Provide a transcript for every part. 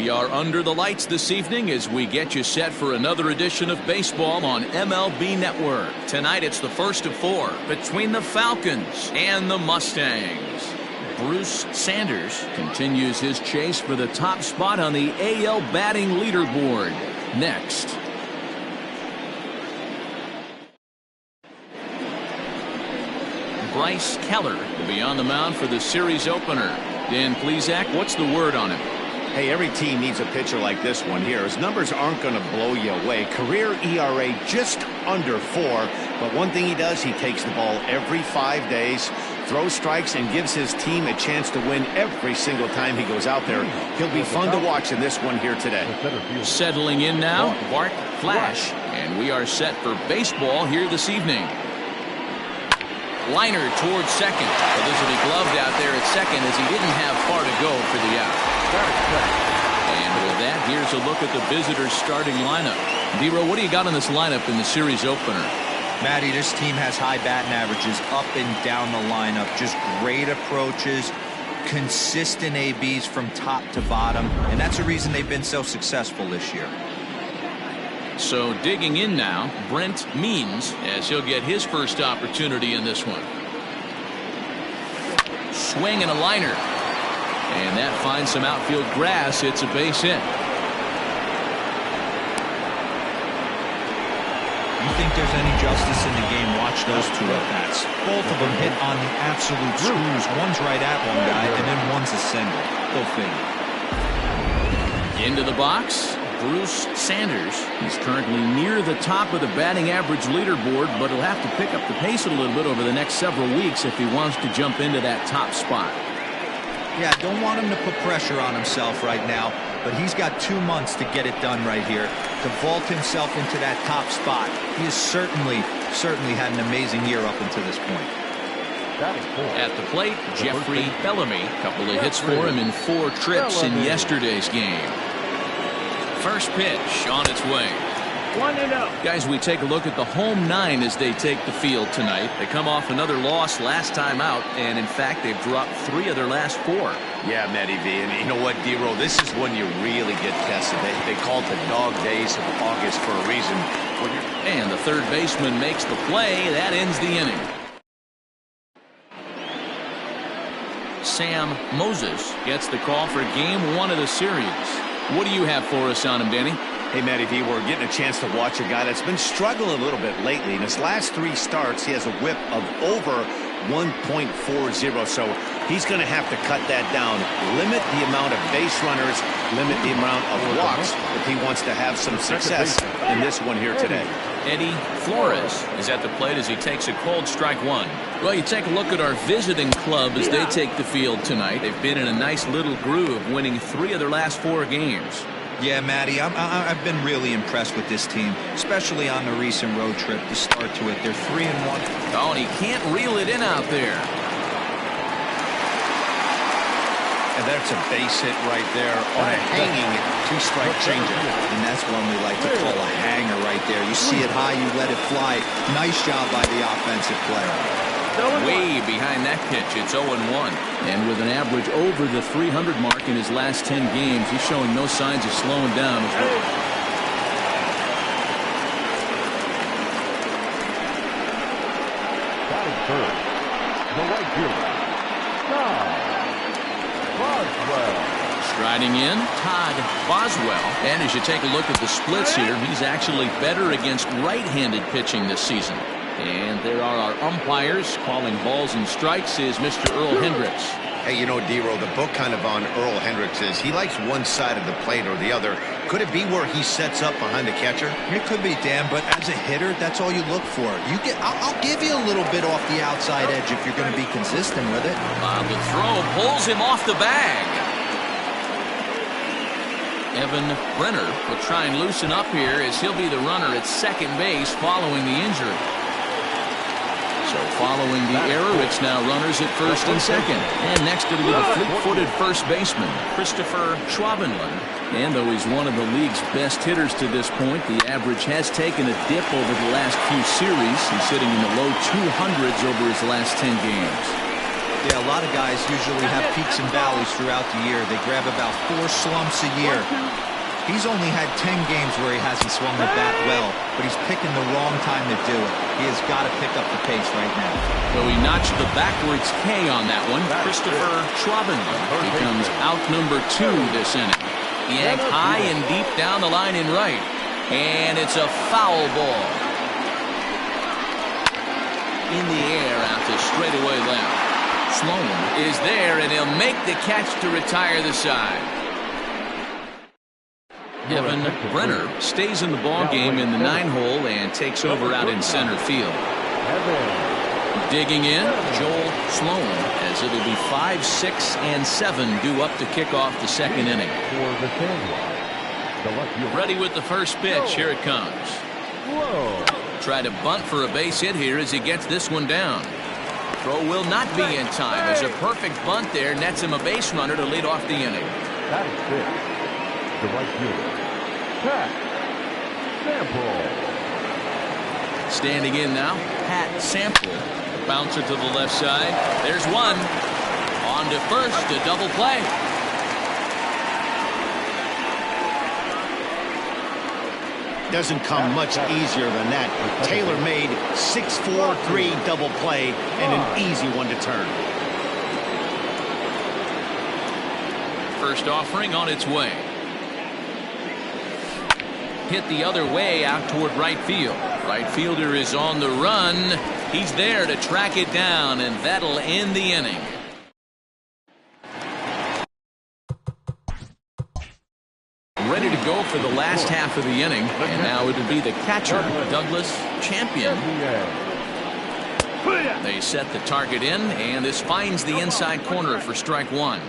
We are under the lights this evening as we get you set for another edition of baseball on MLB Network. Tonight it's the first of 4 between the Falcons and the Mustangs. Bruce Sanders continues his chase for the top spot on the AL batting leaderboard. Next. Bryce Keller will be on the mound for the series opener. Dan Plesac, what's the word on him? Hey, every team needs a pitcher like this one here. His numbers aren't going to blow you away. Career ERA just under 4. But one thing he does, he takes the ball every 5 days, throws strikes, and gives his team a chance to win every single time he goes out there. He'll be fun to watch in this one here today. Settling in now, Bart Flash. And we are set for baseball here this evening. Liner towards second. But this will be gloved out there at second as he didn't have far to go for the out. And with that, here's a look at the visitors' starting lineup. D-Row, what do you got on this lineup in the series opener? Matty, this team has high batting averages up and down the lineup. Just great approaches, consistent ABs from top to bottom. And that's the reason they've been so successful this year. So digging in now, Brent Means, as he'll get his first opportunity in this one. Swing and a liner. And that finds some outfield grass. It's a base hit. You think there's any justice in the game? Watch those two at-bats. Both of them hit on the absolute screws. One's right at one guy, and then one's a single. Go figure. Into the box, Bruce Sanders. He's currently near the top of the batting average leaderboard, but he'll have to pick up the pace a little bit over the next several weeks if he wants to jump into that top spot. Yeah, don't want him to put pressure on himself right now, but he's got 2 months to get it done right here, to vault himself into that top spot. He has certainly had an amazing year up until this point. At the plate, Jeffrey Bellamy. A couple of hits for him in 4 trips in yesterday's game. First pitch on its way. 1-0. Guys, we take a look at the home 9 as they take the field tonight. They come off another loss last time out, and in fact, they've dropped 3 of their last 4. Yeah, Matty V. And you know what, D-Row? This is when you really get tested. They call it the dog days of August for a reason. And the third baseman makes the play. That ends the inning. Sam Moses gets the call for game 1 of the series. What do you have for us on him, Danny? Hey, Matty V, we're getting a chance to watch a guy that's been struggling a little bit lately. In his last 3 starts, he has a whip of over 1.40, so he's going to have to cut that down. Limit the amount of base runners, limit the amount of walks if he wants to have some success in this one here today. Eddie Flores is at the plate as he takes a cold strike 1. Well, you take a look at our visiting club as they take the field tonight. They've been in a nice little groove, winning 3 of their last 4 games. Yeah, Matty, I've been really impressed with this team, especially on the recent road trip. The start to it, they're 3-1. Oh, and he can't reel it in out there. And that's a base hit right there on a hanging 2-strike changeup. And that's one we like to call a hanger right there. You see it high, you let it fly. Nice job by the offensive player. Way behind that pitch, it's 0-1. And with an average over the 300 mark in his last 10 games, he's showing no signs of slowing down as well. Batting third, the right fielder, Boswell. Striding in, Todd Boswell. And as you take a look at the splits here, he's actually better against right-handed pitching this season. And there are our umpires. Calling balls and strikes is Mr. Earl Hendricks. Hey, you know, D-Row, the book kind of on Earl Hendricks is he likes one side of the plate or the other. Could it be where he sets up behind the catcher? It could be, Dan, but as a hitter, that's all you look for. I'll give you a little bit off the outside edge if you're going to be consistent with it. The throw pulls him off the bag. Evan Brenner will try and loosen up here as he'll be the runner at second base following the injury. So following the error, it's now runners at first and second. And next it'll be the fleet-footed first baseman, Christopher Schwabenland. And though he's one of the league's best hitters to this point, the average has taken a dip over the last few series. He's sitting in the low 200s over his last 10 games. Yeah, a lot of guys usually have peaks and valleys throughout the year. They grab about 4 slumps a year. He's only had 10 games where he hasn't swung the bat well, but he's picking the wrong time to do it. He has got to pick up the pace right now. So he notched the backwards K on that one. Christopher Schwabin becomes out number 2 this inning. Yanked high and deep down the line in right. And it's a foul ball. In the air out to straightaway left. Sloan is there, and he'll make the catch to retire the side. Evan Brenner stays in the ball game in the 9-hole and takes over out in center field. Digging in, Joel Sloan, as it'll be 5, 6, and 7 due up to kick off the second inning. Ready with the first pitch. Here it comes. Try to bunt for a base hit here as he gets this one down. Throw will not be in time as a perfect bunt there nets him a base runner to lead off the inning. That is it. The right fielder, Pat Sample. Standing in now, Pat Sample. Bouncer to the left side. There's one. On to first, a double play. Doesn't come much easier than that. Taylor made 6-4-3 double play and an easy one to turn. First offering on its way. Hit the other way out toward right field. Right fielder is on the run. He's there to track it down, and that'll end the inning. Ready to go for the last half of the inning, and now it'll be the catcher, Douglas Champion. They set the target in, and this finds the inside corner for strike 1.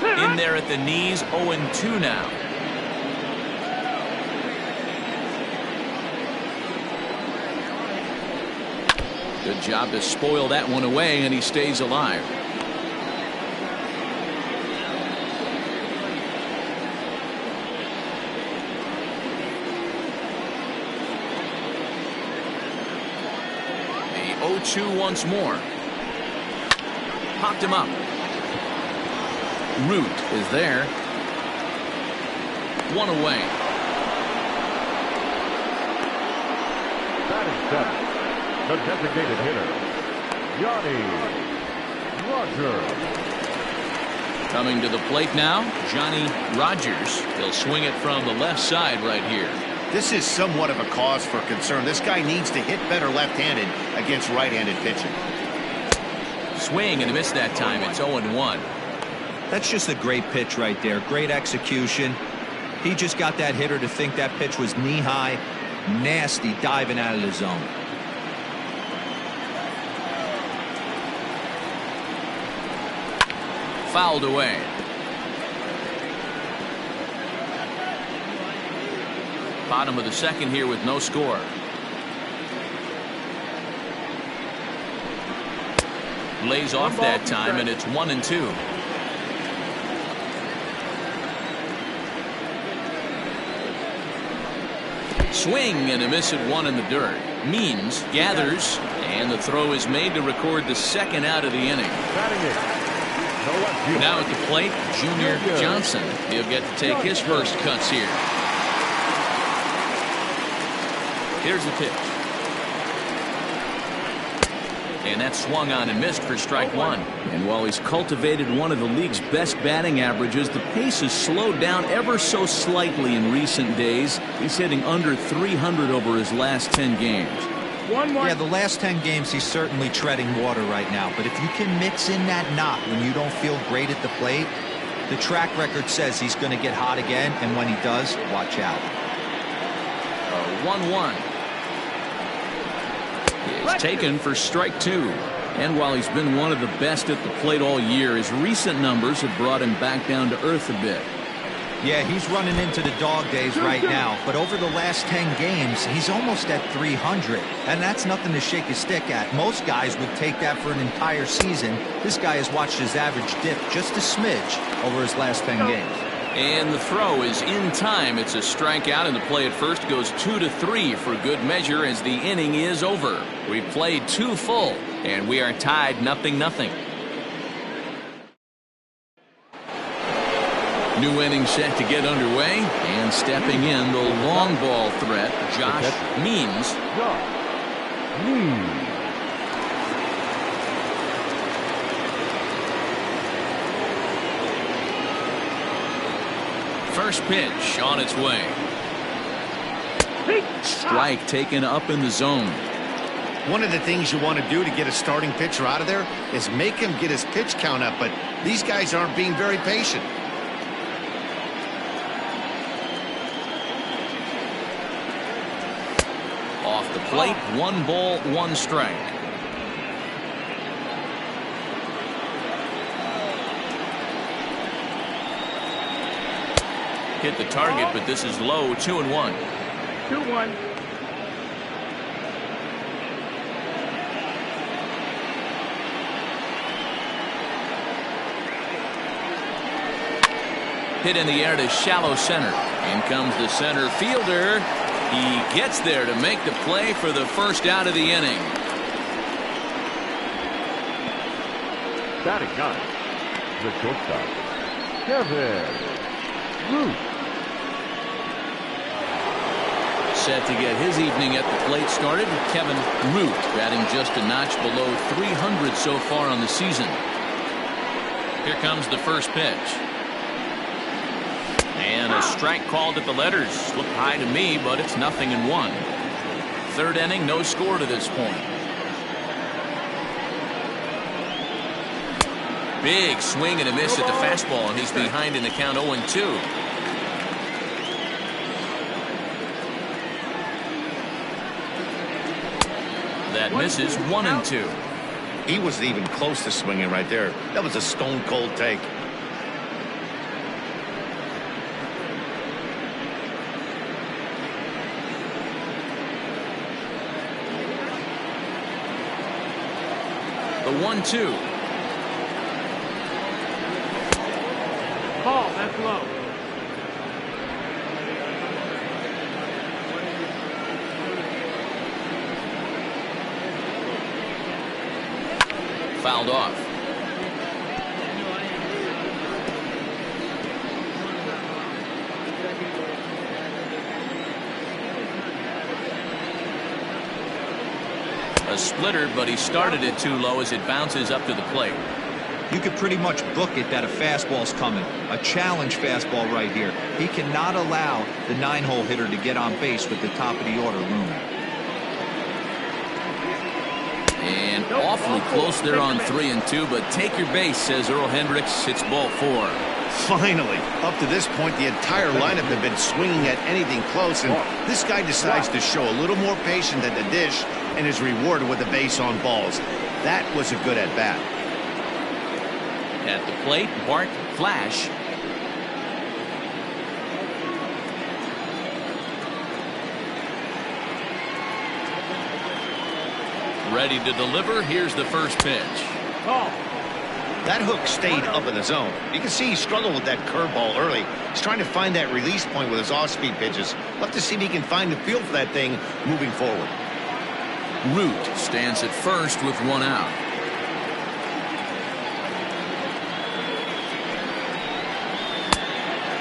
In there at the knees, 0-2 now. Good job to spoil that one away, and he stays alive. The 0-2 once more. Popped him up. Root is there. One away. Batting seven, the designated hitter, Johnny Rogers. Coming to the plate now, Johnny Rogers. He'll swing it from the left side right here. This is somewhat of a cause for concern. This guy needs to hit better left-handed against right-handed pitching. Swing and a miss that time. It's 0-1. That's just a great pitch right there. Great execution. He just got that hitter to think that pitch was knee-high. Nasty diving out of the zone. Fouled away. Bottom of the second here with no score. Lays off that time, and it's 1-2. Swing and a miss at 1 in the dirt. Means gathers, and the throw is made to record the second out of the inning. Now at the plate, Junior Johnson. He'll get to take his first cuts here. Here's the pitch. And that swung on and missed for strike 1. And while he's cultivated one of the league's best batting averages, the pace has slowed down ever so slightly in recent days. He's hitting under 300 over his last 10 games. Yeah, the last 10 games he's certainly treading water right now. But if you can mix in that knock when you don't feel great at the plate, the track record says he's going to get hot again. And when he does, watch out. 1-1. Is taken for strike 2. And while he's been one of the best at the plate all year, his recent numbers have brought him back down to earth a bit. Yeah, he's running into the dog days right now, but over the last 10 games, he's almost at 300, and that's nothing to shake his stick at. Most guys would take that for an entire season. This guy has watched his average dip just a smidge over his last 10 games. And the throw is in time. It's a strikeout, and the play at first goes 2-3 for good measure as the inning is over. We've played 2 full, and we are tied 0-0. New inning set to get underway, and stepping in the long ball threat, Josh Means. First pitch on its way. Strike taken up in the zone. One of the things you want to do to get a starting pitcher out of there is make him get his pitch count up, but these guys aren't being very patient. Off the plate, 1 ball, 1 strike. Hit the target, but this is low. 2-1. 2-1. Hit in the air to shallow center. In comes the center fielder. He gets there to make the play for the first out of the inning. Batting 9, the shortstop, Kevin Root. Set to get his evening at the plate started. Kevin Root batting just a notch below 300 so far on the season. Here comes the first pitch. And a strike called at the letters. Looked high to me, but it's 0-1. Third inning, no score to this point. Big swing and a miss at the fastball, and he's behind in the count 0-2. That misses 1-2. He wasn't even close to swinging right there. That was a stone cold take. The 1-2. Ball, that's low. Fouled off. A splitter, but he started it too low as it bounces up to the plate. You could pretty much book it that a fastball's coming. A challenge fastball right here. He cannot allow the 9-hole hitter to get on base with the top of the order looming. And awfully close there on 3-2, but take your base, says Earl Hendricks. It's ball 4. Finally, up to this point, the entire lineup had been swinging at anything close, and this guy decides to show a little more patience at the dish and is rewarded with a base on balls. That was a good at-bat. At the plate, Bart Flash. Ready to deliver. Here's the first pitch. That hook stayed up in the zone. You can see he struggled with that curveball early. He's trying to find that release point with his off-speed pitches. We'll have to see if he can find the feel for that thing moving forward. Root stands at first with 1 out.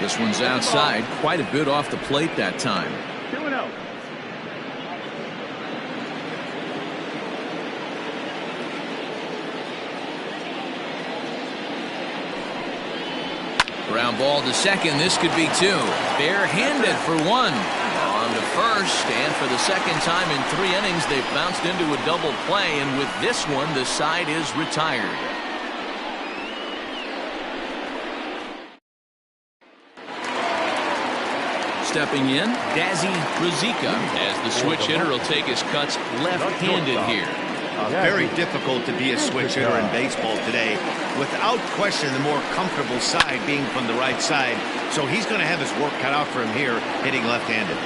This one's outside, quite a bit off the plate that time. 2-0. Ground ball to second. This could be 2. Barehanded for 1. On to first, and for the second time in 3 innings, they've bounced into a double play, and with this one, the side is retired. Stepping in, Dazzy Ruzicka, as the switch hitter will take his cuts left-handed here. Very difficult to be a switch hitter in baseball today. Without question, the more comfortable side being from the right side. So he's going to have his work cut out for him here, hitting left-handed.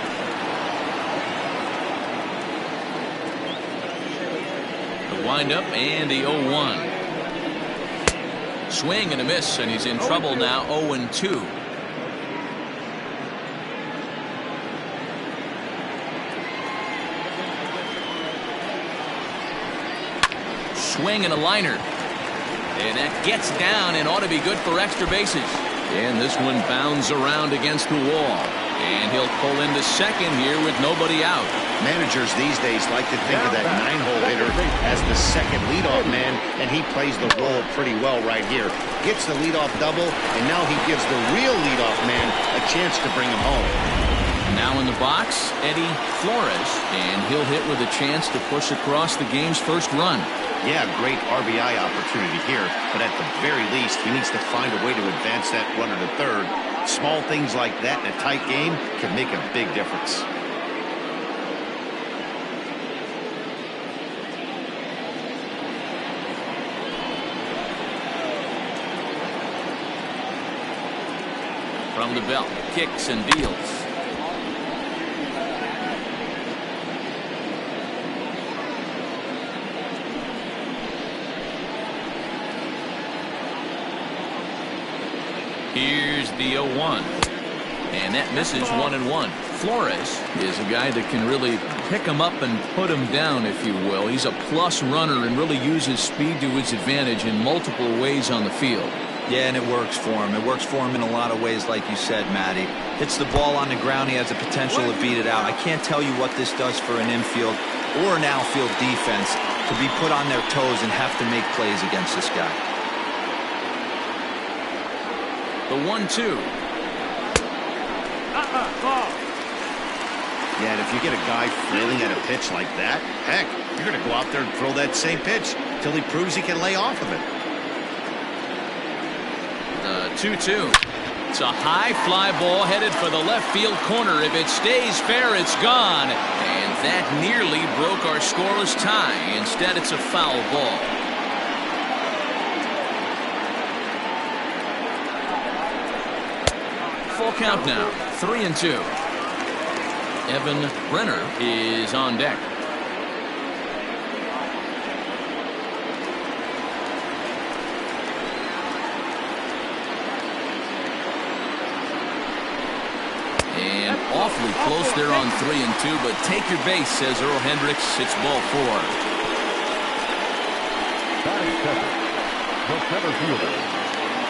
The windup and the 0-1. Swing and a miss, and he's in trouble now. 0-2. swing and a liner. And that gets down and ought to be good for extra bases. And this one bounds around against the wall. And he'll pull into second here with nobody out. Managers these days like to think of that 9-hole hitter as the second leadoff man, and he plays the role pretty well right here. Gets the leadoff double, and now he gives the real leadoff man a chance to bring him home. Now in the box, Eddie Flores, and he'll hit with a chance to push across the game's first run. Yeah, great RBI opportunity here, but at the very least, he needs to find a way to advance that runner to third. Small things like that in a tight game can make a big difference. From the belt, kicks and deals. Here's the 0-1. And that misses 1-1. Flores is a guy that can really pick him up and put him down, if you will. He's a plus runner and really uses speed to his advantage in multiple ways on the field. Yeah, and it works for him. It works for him in a lot of ways, like you said, Matty. Hits the ball on the ground. He has the potential to beat it out. I can't tell you what this does for an infield or an outfield defense to be put on their toes and have to make plays against this guy. The 1-2. Yeah, and if you get a guy flailing at a pitch like that, heck, you're going to go out there and throw that same pitch till he proves he can lay off of it. The 2-2. It's a high fly ball headed for the left field corner. If it stays fair, it's gone. And that nearly broke our scoreless tie. Instead, it's a foul ball. Full count now, 3-2. Evan Brenner is on deck. And awfully close there on 3-2, but take your base, says Earl Hendricks. It's ball 4. Batting second, the center fielder.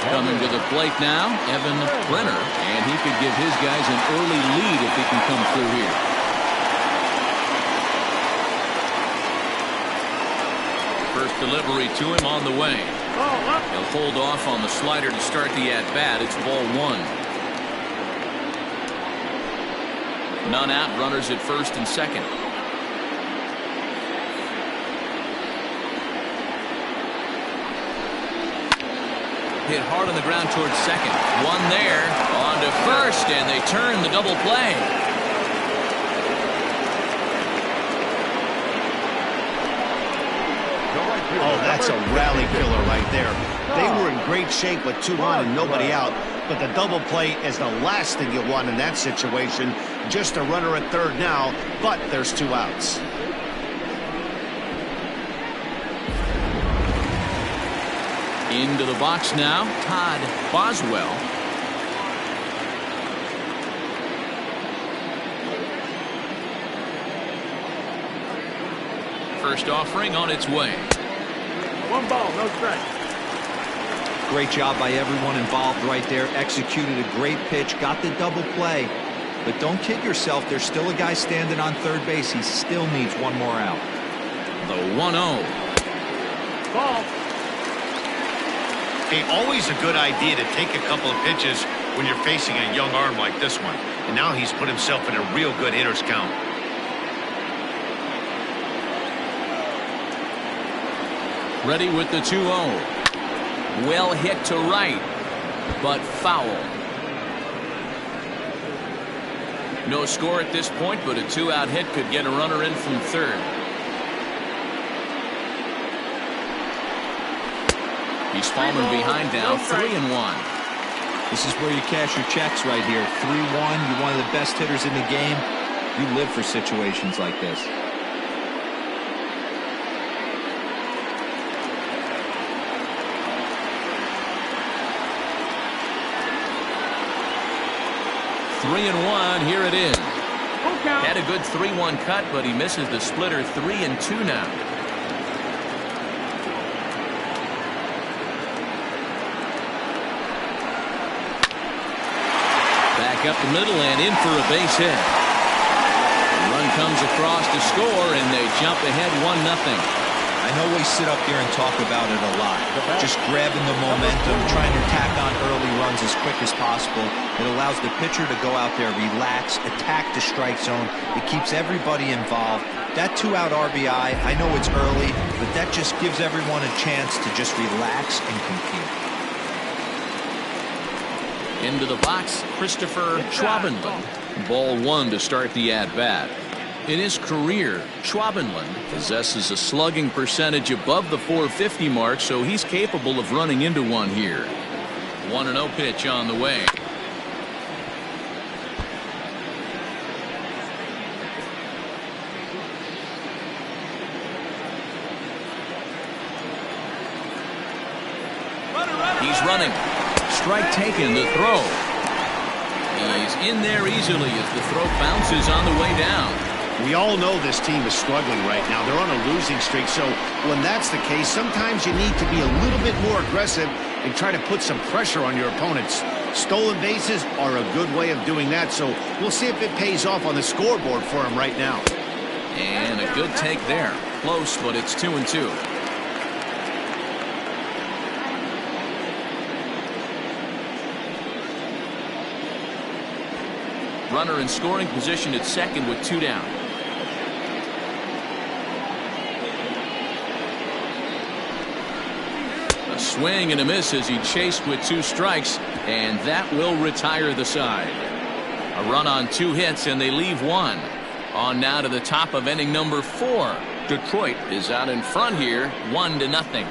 Coming to the plate now, Evan Brenner, and he could give his guys an early lead if he can come through here. First delivery to him on the way. He'll hold off on the slider to start the at-bat. It's ball 1. None out, runners at first and second. Hit hard on the ground towards second. One there, on to first, and they turn the double play. Oh, that's a rally killer right there. They were in great shape with 2 on and nobody out, but the double play is the last thing you want in that situation. Just a runner at third now, but there's 2 outs. Into the box now, Todd Boswell. First offering on its way. 1 ball, no strike. Great job by everyone involved right there. Executed a great pitch, got the double play. But don't kid yourself, there's still a guy standing on third base. He still needs 1 more out. The 1-0. Ball. Hey, always a good idea to take a couple of pitches when you're facing a young arm like this one. And now he's put himself in a real good hitter's count. Ready with the 2-0. Well hit to right, but foul. No score at this point, but a 2-out hit could get a runner in from third. He's falling behind now, 3-1. This is where you cash your checks right here. 3-1, you're one of the best hitters in the game. You live for situations like this. Three and 1, here it is. Had a good 3-1 cut, but he misses the splitter. 3-2 now. back up the middle and in for a base hit. The run comes across to score, and they jump ahead 1-0. I know we sit up here and talk about it a lot. Just grabbing the momentum, trying to tack on early runs as quick as possible. It allows the pitcher to go out there, relax, attack the strike zone. It keeps everybody involved. That 2-out RBI, I know it's early, but that just gives everyone a chance to just relax and compete. Into the box, Christopher Schwabenland. Ball 1 to start the at-bat. In his career, Schwabenland possesses a slugging percentage above the .450 mark, so he's capable of running into one here. 1-0 pitch on the way. He's running. Strike taken, the throw. He's in there easily as the throw bounces on the way down. We all know this team is struggling right now. They're on a losing streak, so when that's the case, sometimes you need to be a little bit more aggressive and try to put some pressure on your opponents. Stolen bases are a good way of doing that, so we'll see if it pays off on the scoreboard for him right now. And a good take there. Close, but it's 2-2. Runner in scoring position at second with 2 down. A swing and a miss as he chased with 2 strikes, and that will retire the side. A run on 2 hits, and they leave 1. On now to the top of inning number 4. Detroit is out in front here, 1-0.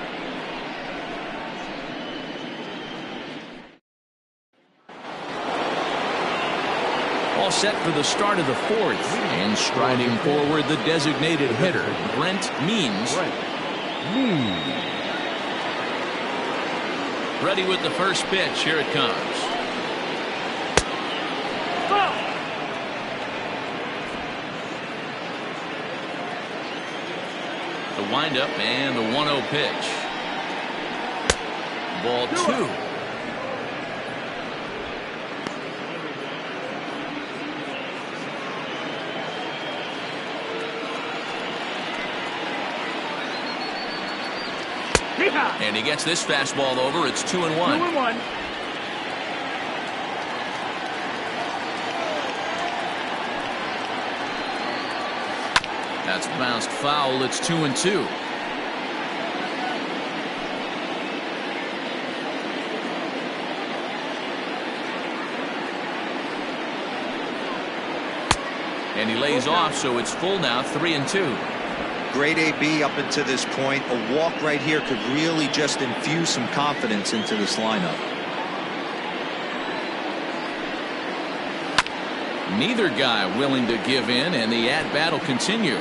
All set for the start of the 4th, and striding forward the designated hitter, Brent Means. Ready with the first pitch. Here it comes. The windup and the 1-0 pitch. Ball 2. And he gets this fastball over. It's 2-1. 2-1. That's bounced foul. It's 2-2. And he lays off, so it's full now, 3-2. Great AB up until this point. A walk right here could really just infuse some confidence into this lineup. Neither guy willing to give in, and the at-bat will continue.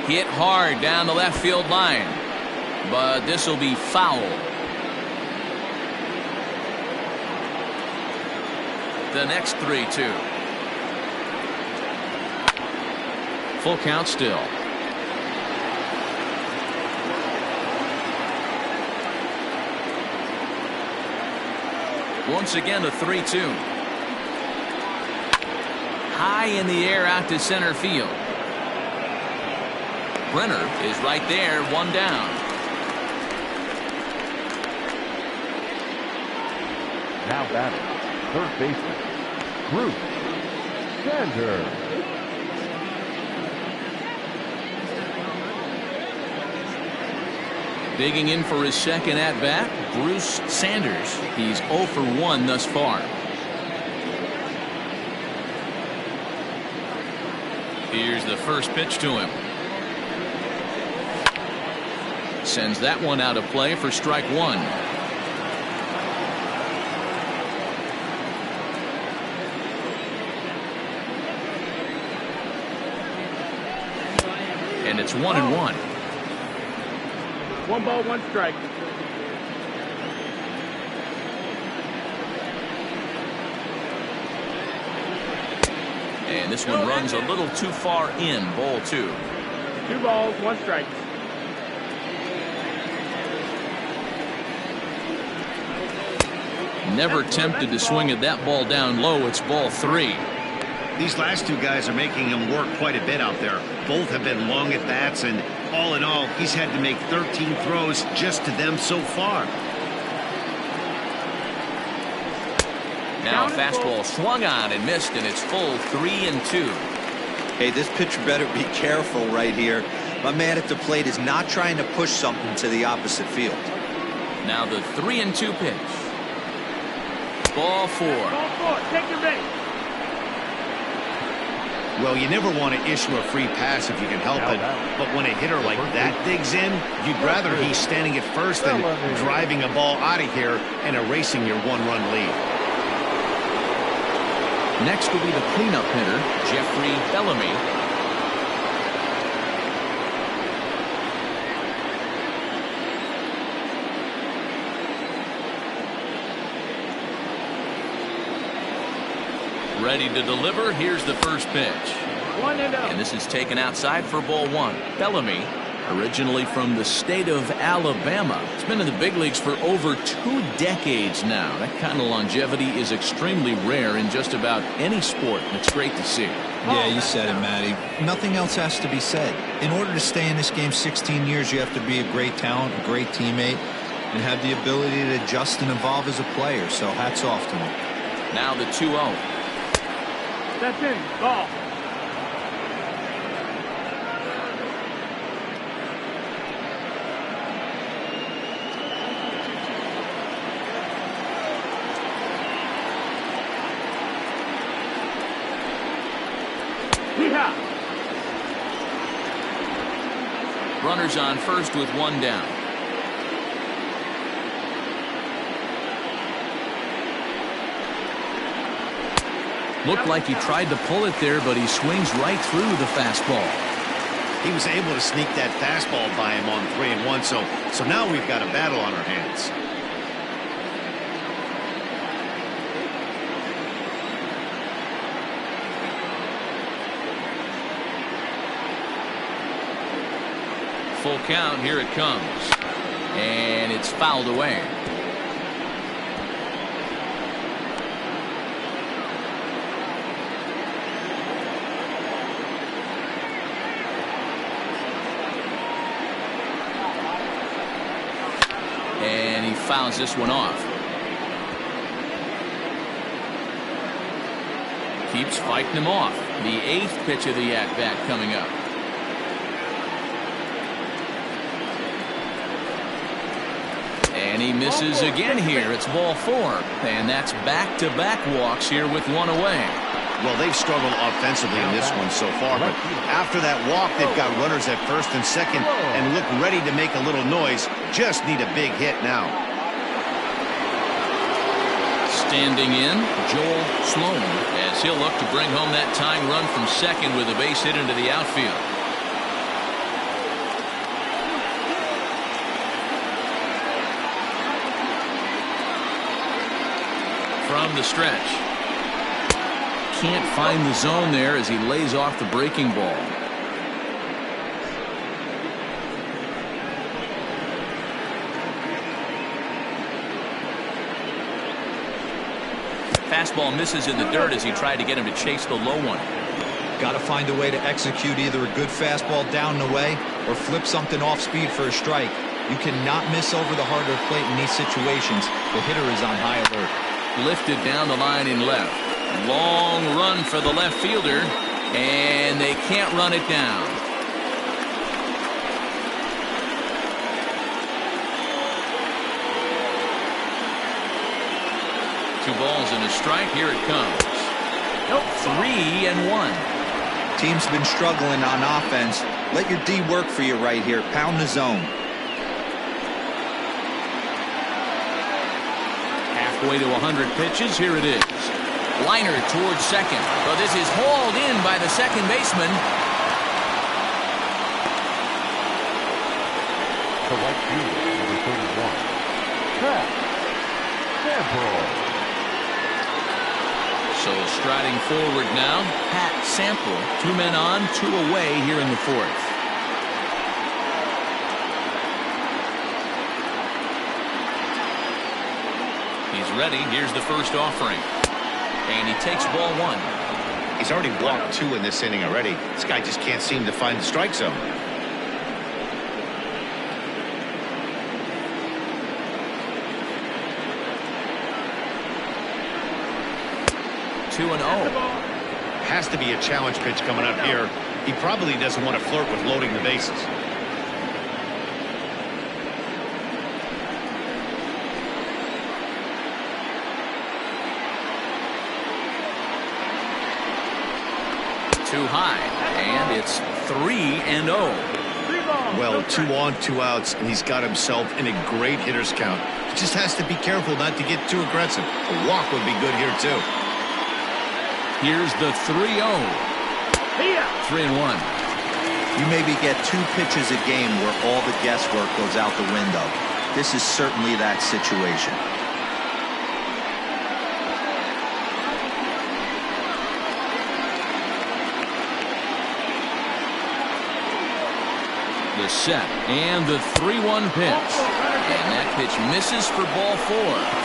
Hit hard down the left field line, but this will be foul. The next 3-2. Full count still. Once again a 3-2. High in the air out to center field. Brenner is right there, 1 down. Now batting, third baseman, Bruce Sanders. Digging in for his second at-bat, Bruce Sanders. He's 0 for 1 thus far. Here's the first pitch to him. Sends that one out of play for strike 1. And it's 1-1. 1 ball, 1 strike. And this one runs a little too far in, ball 2. 2 balls, 1 strike. Never tempted to swing at that ball down low. It's ball 3. These last 2 guys are making him work quite a bit out there. Both have been long at bats, and all in all, he's had to make 13 throws just to them so far. Now a fastball swung on and missed, and it's full 3-2. Hey, this pitcher better be careful right here. My man at the plate is not trying to push something to the opposite field. Now the 3-2 pitch. Ball 4. Ball 4, take your base. Well, you never want to issue a free pass if you can help it, but when a hitter like that digs in, you'd rather he's standing at first than driving a ball out of here and erasing your 1-run lead. Next will be the cleanup hitter, Jeffrey Bellamy. Ready to deliver. Here's the first pitch. 1-0. And this is taken outside for ball 1. Bellamy, originally from the state of Alabama. He's been in the big leagues for over 2 decades now. That kind of longevity is extremely rare in just about any sport. It's great to see. Yeah, you said it, Matty. Nothing else has to be said. In order to stay in this game 16 years, you have to be a great talent, a great teammate, and have the ability to adjust and evolve as a player. So hats off to him. Now the 2-0. That's in. Ball. Runners on first with 1 down. Looked like he tried to pull it there, but he swings right through the fastball. He was able to sneak that fastball by him on 3-1, so now we've got a battle on our hands. Full count. Here it comes. And it's fouled away. And he fouls this one off. Keeps fighting him off. The 8th pitch of the at-bat coming up. And he misses again here. It's ball 4. And that's back-to-back walks here with 1 away. Well, they've struggled offensively in this one so far, but after that walk, they've got runners at first and second and look ready to make a little noise. Just need a big hit now. Standing in, Joel Sloan, as he'll look to bring home that tying run from second with a base hit into the outfield. From the stretch. Can't find the zone there as he lays off the breaking ball. Fastball misses in the dirt as he tried to get him to chase the low one. Got to find a way to execute either a good fastball down the way or flip something off speed for a strike. You cannot miss over the heart of the plate in these situations. The hitter is on high alert. Lifted down the line in left. Long run for the left fielder, and they can't run it down. Two balls and a strike. Here it comes. 3-1. Team's been struggling on offense. Let your D work for you right here. Pound the zone. Halfway to 100 pitches. Here it is. Liner towards second. But this is hauled in by the second baseman. The right fielder, number 31. Pat Sample. So striding forward now, Pat Sample. 2 men on, 2 away here in the 4th. He's ready. Here's the first offering. And he takes ball one. He's already walked 2 in this inning already. This guy just can't seem to find the strike zone. 2-0. Has to be a challenge pitch coming up here. He probably doesn't want to flirt with loading the bases. Too high, and it's 3-0. Well, 2 on, 2 outs, and he's got himself in a great hitter's count. He just has to be careful not to get too aggressive. A walk would be good here, too. Here's the 3-0. 3-1. You maybe get 2 pitches a game where all the guesswork goes out the window. This is certainly that situation. The set and the 3-1 pitch. And that pitch misses for ball 4.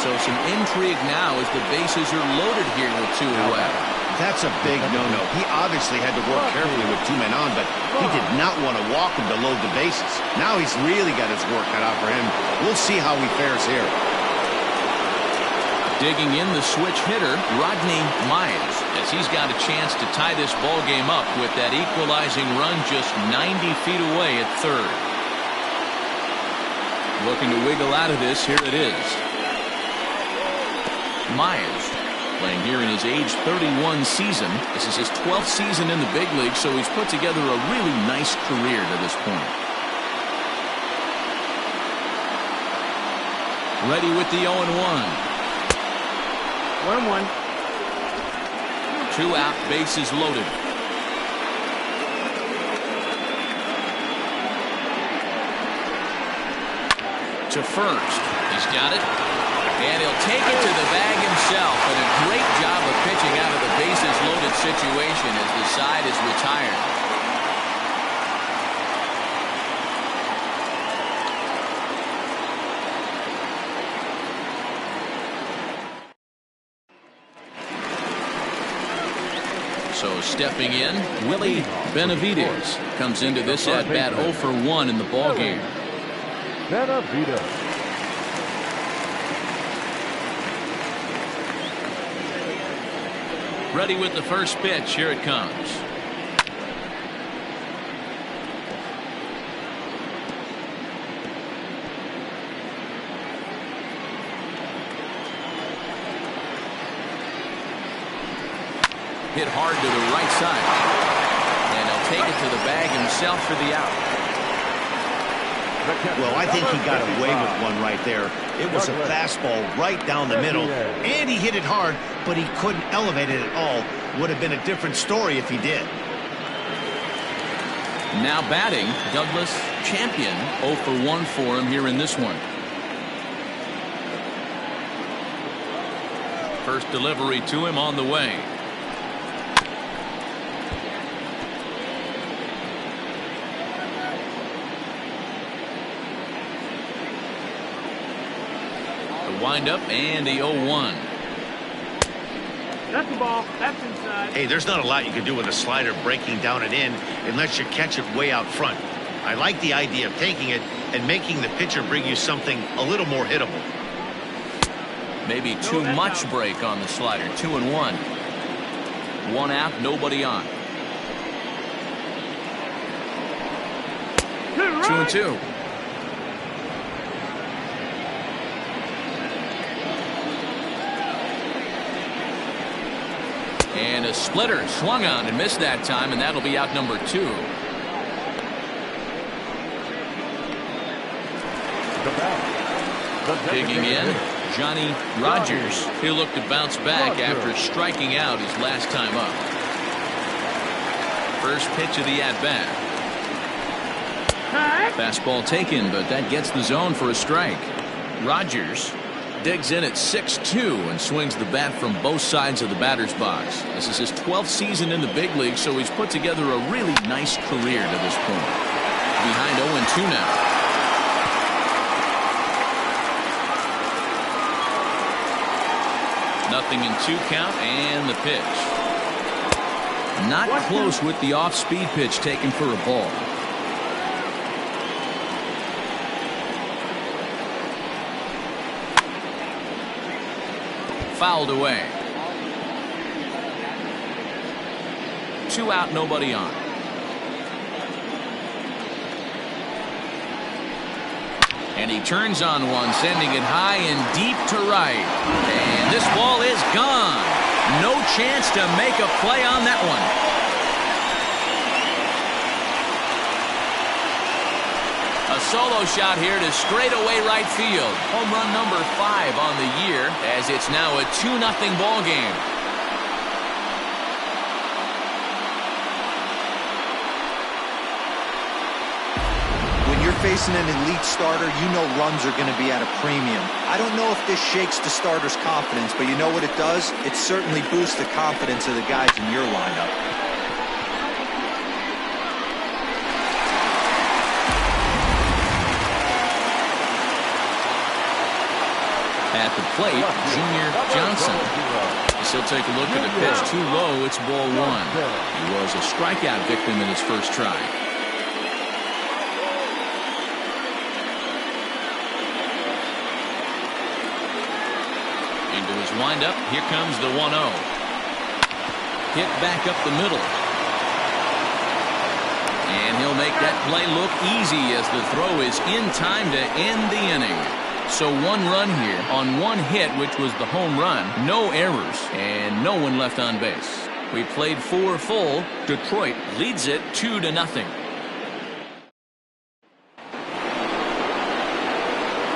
So some intrigue now as the bases are loaded here with 2 away. That's a big no-no. He obviously had to work carefully with 2 men on, but he did not want to walk him to load the bases. Now he's really got his work cut out for him. We'll see how he fares here. Digging in the switch hitter, Rodney Myers, as he's got a chance to tie this ball game up with that equalizing run just 90 feet away at third. Looking to wiggle out of this. Here it is. Myers playing here in his age 31 season. This is his 12th season in the big league, so he's put together a really nice career to this point. Ready with the 0-1. 1-1. 2 out, bases loaded. To first. He's got it. And he'll take it to the bag himself. But a great job of pitching out of the bases loaded situation as the side is retired. So stepping in, Willie Benavides comes into this at-bat 0 for 1 in the ballgame. Benavides. Ready with the first pitch. Here it comes. Hit hard to the right side. And he'll take it to the bag himself for the out. Well, I think he got away with one right there. It was a fastball right down the middle, and he hit it hard, but he couldn't elevate it at all. Would have been a different story if he did. Now batting, Douglas Champion. 0 for 1 for him here in this one. First delivery to him on the way. Wind up and the 0-1. That's the ball. That's inside. Hey, there's not a lot you can do with a slider breaking down and in unless you catch it way out front. I like the idea of taking it and making the pitcher bring you something a little more hittable. Maybe too much break on the slider. 2-1. 1 out, nobody on. 2-2. And a splitter swung on and missed that time, and that'll be out number 2. Digging in, Johnny Rogers. He'll look to bounce back after striking out his last time up. First pitch of the at-bat. Fastball taken, but that gets the zone for a strike. Rogers digs in at 6-2 and swings the bat from both sides of the batter's box. This is his 12th season in the big league, so he's put together a really nice career to this point. Behind 0-2 now. 0-2 count and the pitch. Not close with the off-speed pitch taken for a ball. Fouled away. 2 out, nobody on. And he turns on one, sending it high and deep to right. And this ball is gone. No chance to make a play on that one. A solo shot here to straightaway right field. Home run number 5 on the year, as it's now a 2-0 ball game. Facing an elite starter, you know runs are going to be at a premium. I don't know if this shakes the starter's confidence, but you know what it does? It certainly boosts the confidence of the guys in your lineup. At the plate, Junior Johnson. As he'll take a look at the pitch too low, it's ball 1. He was a strikeout victim in his first try. Into his windup, here comes the 1-0. Hit back up the middle. And he'll make that play look easy as the throw is in time to end the inning. So 1 run here on 1 hit, which was the home run. No errors and no one left on base. We played 4 full. Detroit leads it 2-0.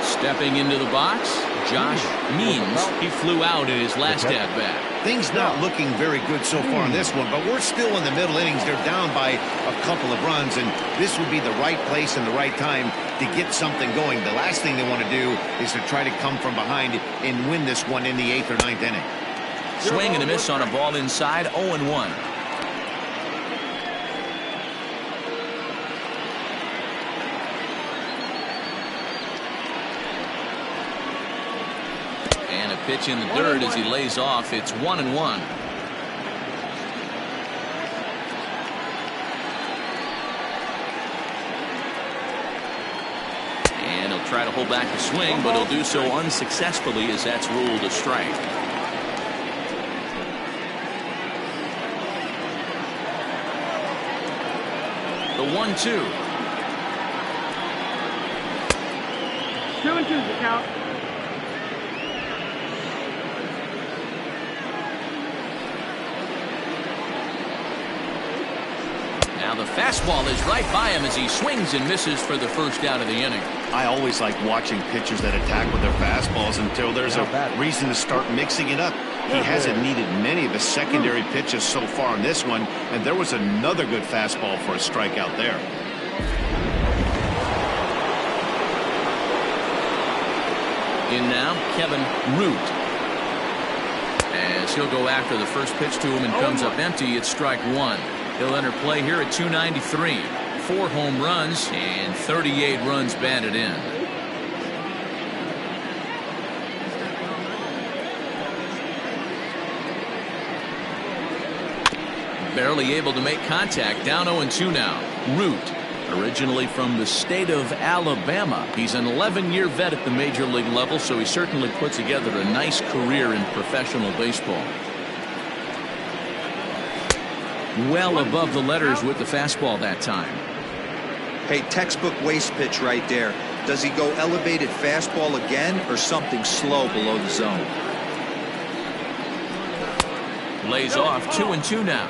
Stepping into the box, Josh Means. He flew out in his last at-bat. Things not looking very good so far in this one, but we're still in the middle innings. They're down by a couple of runs, and this would be the right place and the right time to get something going. The last thing they want to do is to try to come from behind and win this one in the 8th or 9th inning. Swing and a miss on a ball inside, 0-1. And a pitch in the dirt as he lays off. It's 1-1. And he'll try to hold back the swing, but he'll do so unsuccessfully as that's ruled a strike. The 1-2. 2-2 the count. Now the fastball is right by him as he swings and misses for the first out of the inning. I always like watching pitchers that attack with their fastballs until there's a reason to start mixing it up. He hasn't needed many of his secondary pitches so far in this one, and there was another good fastball for a strikeout there. In now, Kevin Root. As he'll go after the first pitch to him and comes up empty, it's strike 1. He'll enter play here at 293. 4 home runs and 38 runs batted in. Barely able to make contact. Down 0-2 now. Root, originally from the state of Alabama. He's an 11-year vet at the major league level, so he certainly put together a nice career in professional baseball. Well above the letters with the fastball that time. Hey, textbook waste pitch right there. Does he go elevated fastball again or something slow below the zone? Lays off 2-2 now.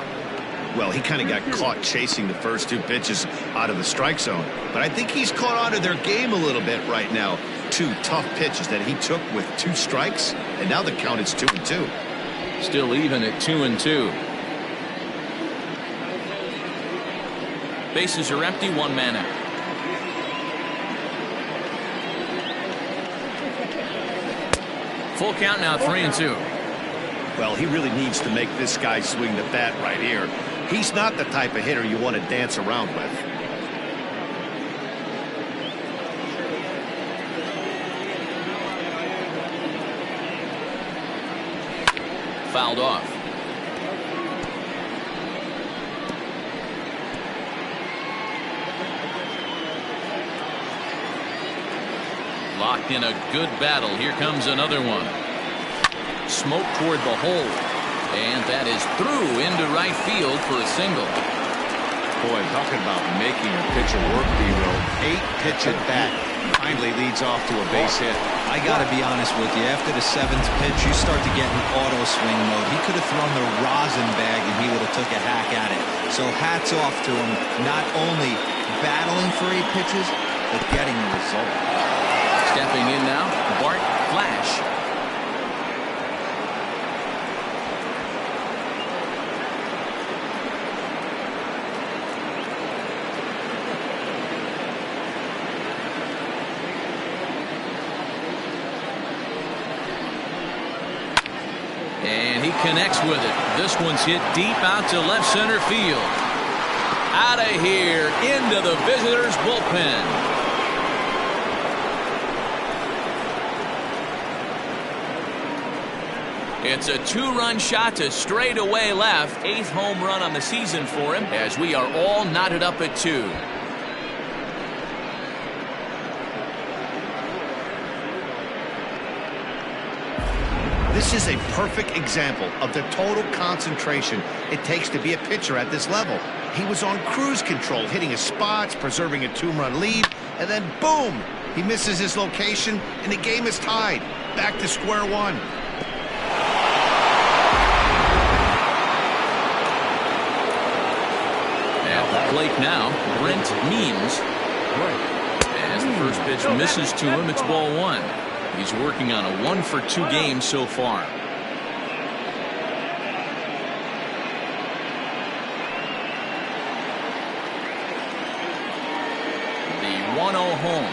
Well, he kind of got caught chasing the first 2 pitches out of the strike zone. But I think he's caught on to their game a little bit right now. 2 tough pitches that he took with 2 strikes, and now the count is 2-2. Still even at 2-2. Bases are empty, 1 man out. Full count now, 3-2. Well, he really needs to make this guy swing the bat right here. He's not the type of hitter you want to dance around with. fouled off. Locked in a good battle. Here comes another one. Smoke toward the hole. And that is through into right field for a single. Boy, talking about making a pitcher work, D-Row. 8-pitch at bat. Finally leads off to a base hit. I got to be honest with you. After the 7th pitch, you start to get in auto swing mode. He could have thrown the rosin bag and he would have took a hack at it. So hats off to him. Not only battling for 8 pitches, but getting the result. Stepping in now, Bart Flash. And he connects with it. This one's hit deep out to left center field. Out of here, into the visitors' bullpen. It's a 2-run shot to straightaway left. 8th home run on the season for him, as we are all knotted up at 2. This is a perfect example of the total concentration it takes to be a pitcher at this level. He was on cruise control, hitting his spots, preserving a 2-run lead, and then boom! He misses his location, and the game is tied. Back to square one. Plate now, Brent Means. As the first pitch misses to him, it's ball 1. He's working on a 1-for-2 game so far. The 1-0 home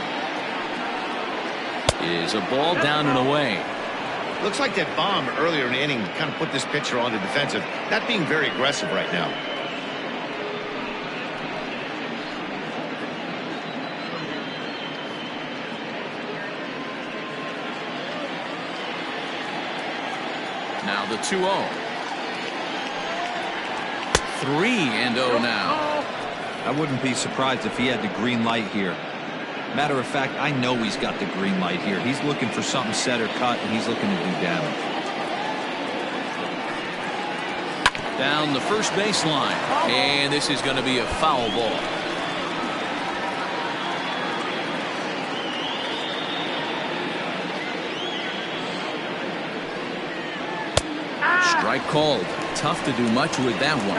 is a ball down and away. Looks like that bomb earlier in the inning kind of put this pitcher on the defensive. Not being very aggressive right now. Now the 2-0. 3-0 now. I wouldn't be surprised if he had the green light here. Matter of fact, I know he's got the green light here. He's looking for something set or cut, and he's looking to do damage. Down the first baseline, and this is going to be a foul ball. Strike called. Tough to do much with that one.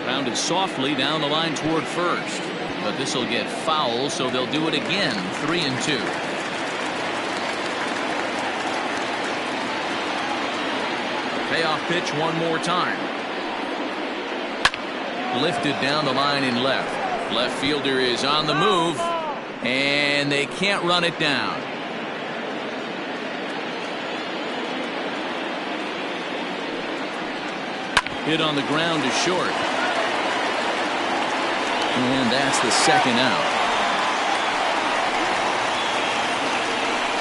Rounded softly down the line toward first. But this will get foul, so they'll do it again. 3-2. Payoff pitch one more time. Lifted down the line in left. Left fielder is on the move. And they can't run it down. Hit on the ground to short. And that's the second out.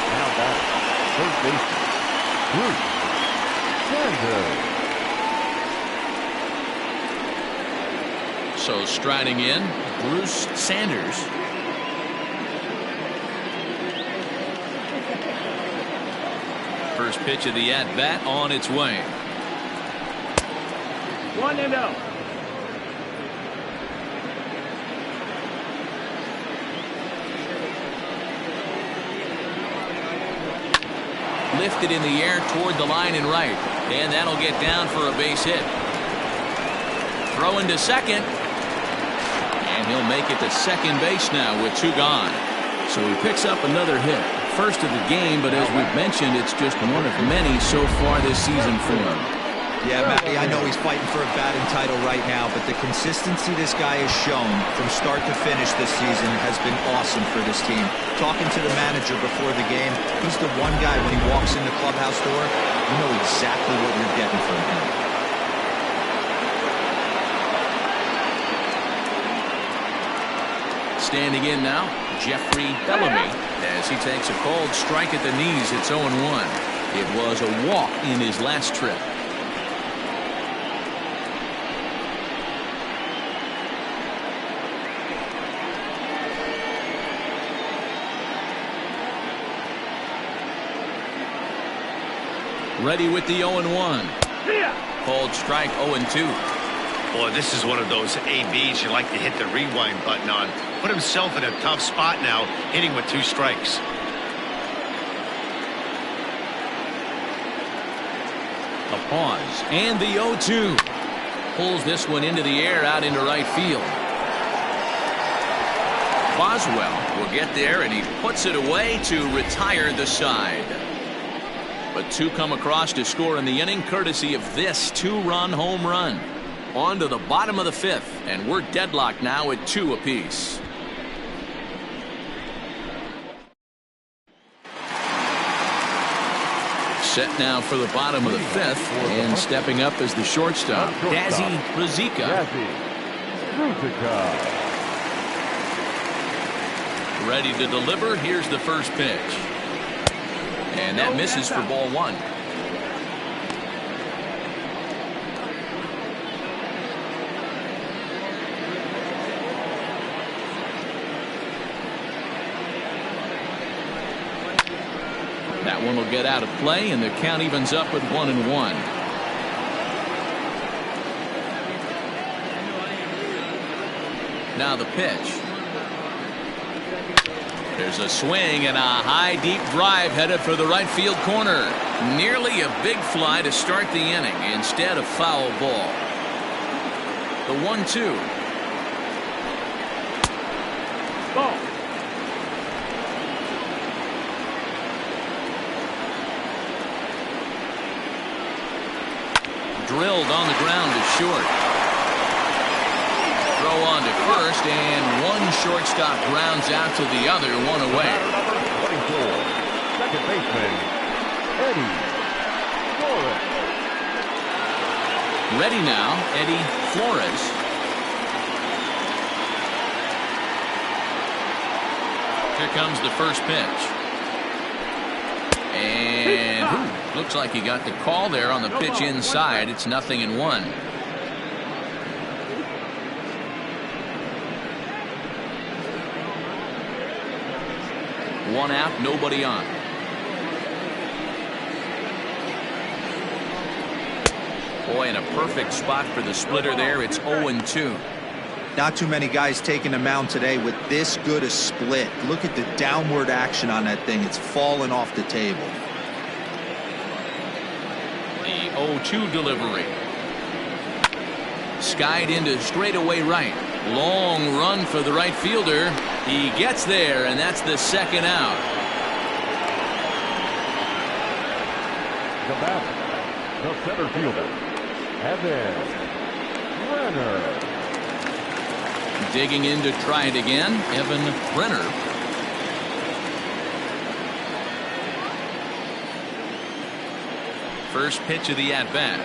Now back, third baseman, Bruce Sanders. So striding in, Bruce Sanders. First pitch of the at-bat on its way. 1-0. Lifted in the air toward the line and right. And that'll get down for a base hit. Throw into second. And he'll make it to second base now with 2 gone. So he picks up another hit. First of the game, but as we've mentioned, it's just one of many so far this season for him. Yeah, Matty, I know he's fighting for a batting title right now, but the consistency this guy has shown from start to finish this season has been awesome for this team. Talking to the manager before the game, he's the one guy when he walks in the clubhouse door, you know exactly what you're getting from him. Standing in now, Jeffrey Bellamy, as he takes a cold strike at the knees. It's 0-1. It was a walk in his last trip. Ready with the 0-1. Cold strike 0-2. Boy, this is one of those ABs you like to hit the rewind button on. Put himself in a tough spot now, hitting with 2 strikes. A pause, and the 0-2. Pulls this one into the air out into right field. Boswell will get there, and he puts it away to retire the side. But 2 come across to score in the inning, courtesy of this 2-run home run. On to the bottom of the 5th, and we're deadlocked now at 2 apiece. Set now for the bottom of the 5th, and stepping up as the shortstop, Dazzy Ruzicka. Ready to deliver. Here's the first pitch. And that misses for ball 1. That one will get out of play, and the count evens up at 1-1. Now the pitch. There's a swing and a high deep drive headed for the right field corner. Nearly a big fly to start the inning instead of foul ball. The 1-2. Ball. Drilled on the ground to short. Throw on to first, and one shortstop grounds out to the other, 1 away. Second baseman, Eddie Flores. Ready now, Eddie Flores. Here comes the first pitch. And looks like he got the call there on the pitch inside. It's 0-1. One out, nobody on. Boy, in a perfect spot for the splitter there. It's 0-2. Not too many guys taking the mound today with this good a split. Look at the downward action on that thing. It's fallen off the table. The 0-2 delivery. Skied into straightaway right. Long run for the right fielder. He gets there, and that's the second out. The batter, the center fielder, Evan Renner. Digging in to try it again, Evan Renner. First pitch of the at-bat.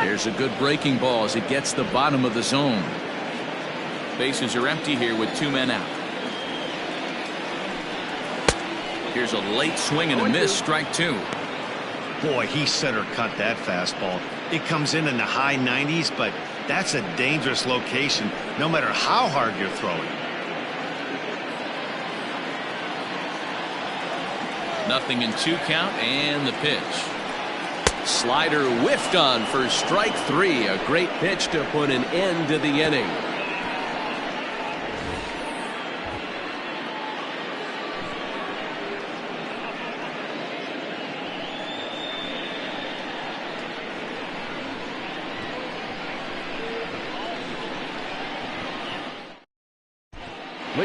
There's a good breaking ball as it gets the bottom of the zone. Bases are empty here with 2 men out. Here's a late swing and a miss, strike 2. Boy, he center cut that fastball. It comes in the high 90s, but that's a dangerous location no matter how hard you're throwing. 0-2 count, and the pitch. Slider whiffed on for strike 3. A great pitch to put an end to the inning.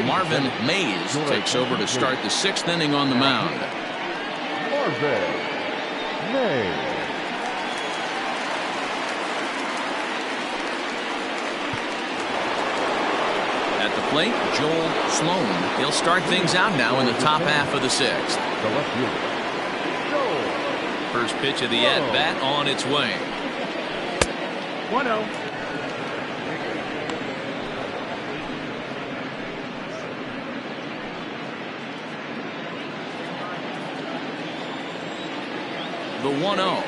Marvin Mays takes over to start the 6th inning on the mound. Marvin Mays. At the plate, Joel Sloan. He'll start things out now in the top half of the 6th. The left fielder, Joel. First pitch of the at-bat on its way. 1-0. the 1-0.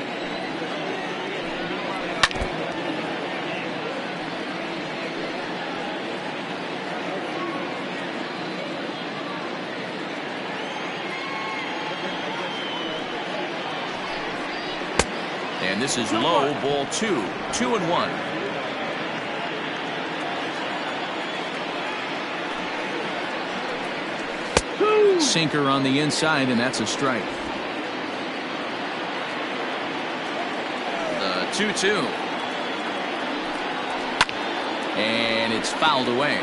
And this is low, ball 2, 2-1. Sinker on the inside, and that's a strike. The 2-2. And it's fouled away.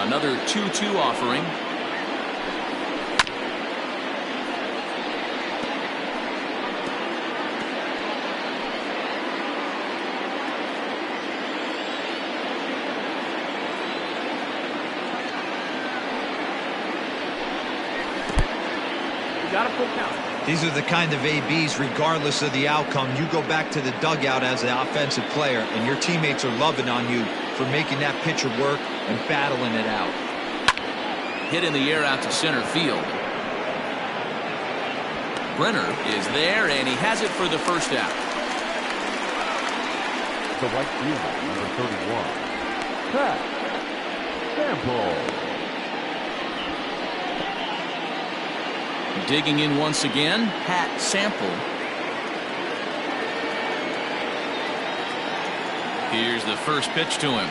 Another 2-2 offering. These are the kind of ABs, regardless of the outcome, you go back to the dugout as an offensive player, and your teammates are loving on you for making that pitcher work and battling it out. Hit in the air out to center field. Brenner is there, and he has it for the first out. The right fielder, number 31, Pat Sample. Digging in once again, Pat Sample. Here's the first pitch to him.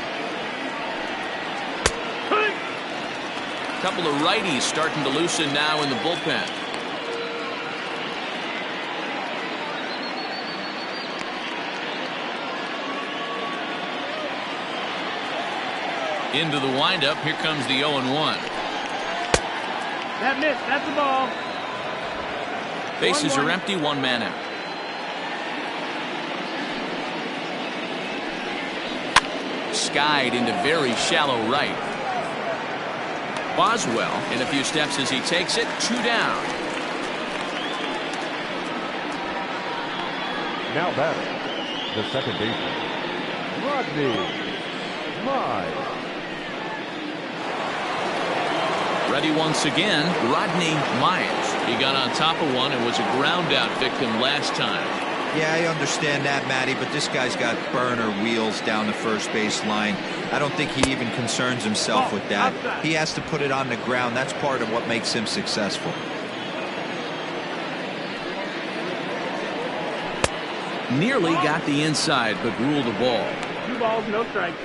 A couple of righties starting to loosen now in the bullpen. Into the windup. Here comes the 0-1. That missed. That's the ball. Bases are empty, one man out. Skied into very shallow right. Boswell in a few steps as he takes it. 2 down. Now batting, the second baseman, Rodney Mize. Ready once again, Rodney Mize. He got on top of one and was a ground out victim last time. Yeah, I understand that, Matty, but this guy's got burner wheels down the first base line. I don't think he even concerns himself with that. He has to put it on the ground. That's part of what makes him successful. Nearly got the inside, but ruled a ball. 2 balls, no strikes.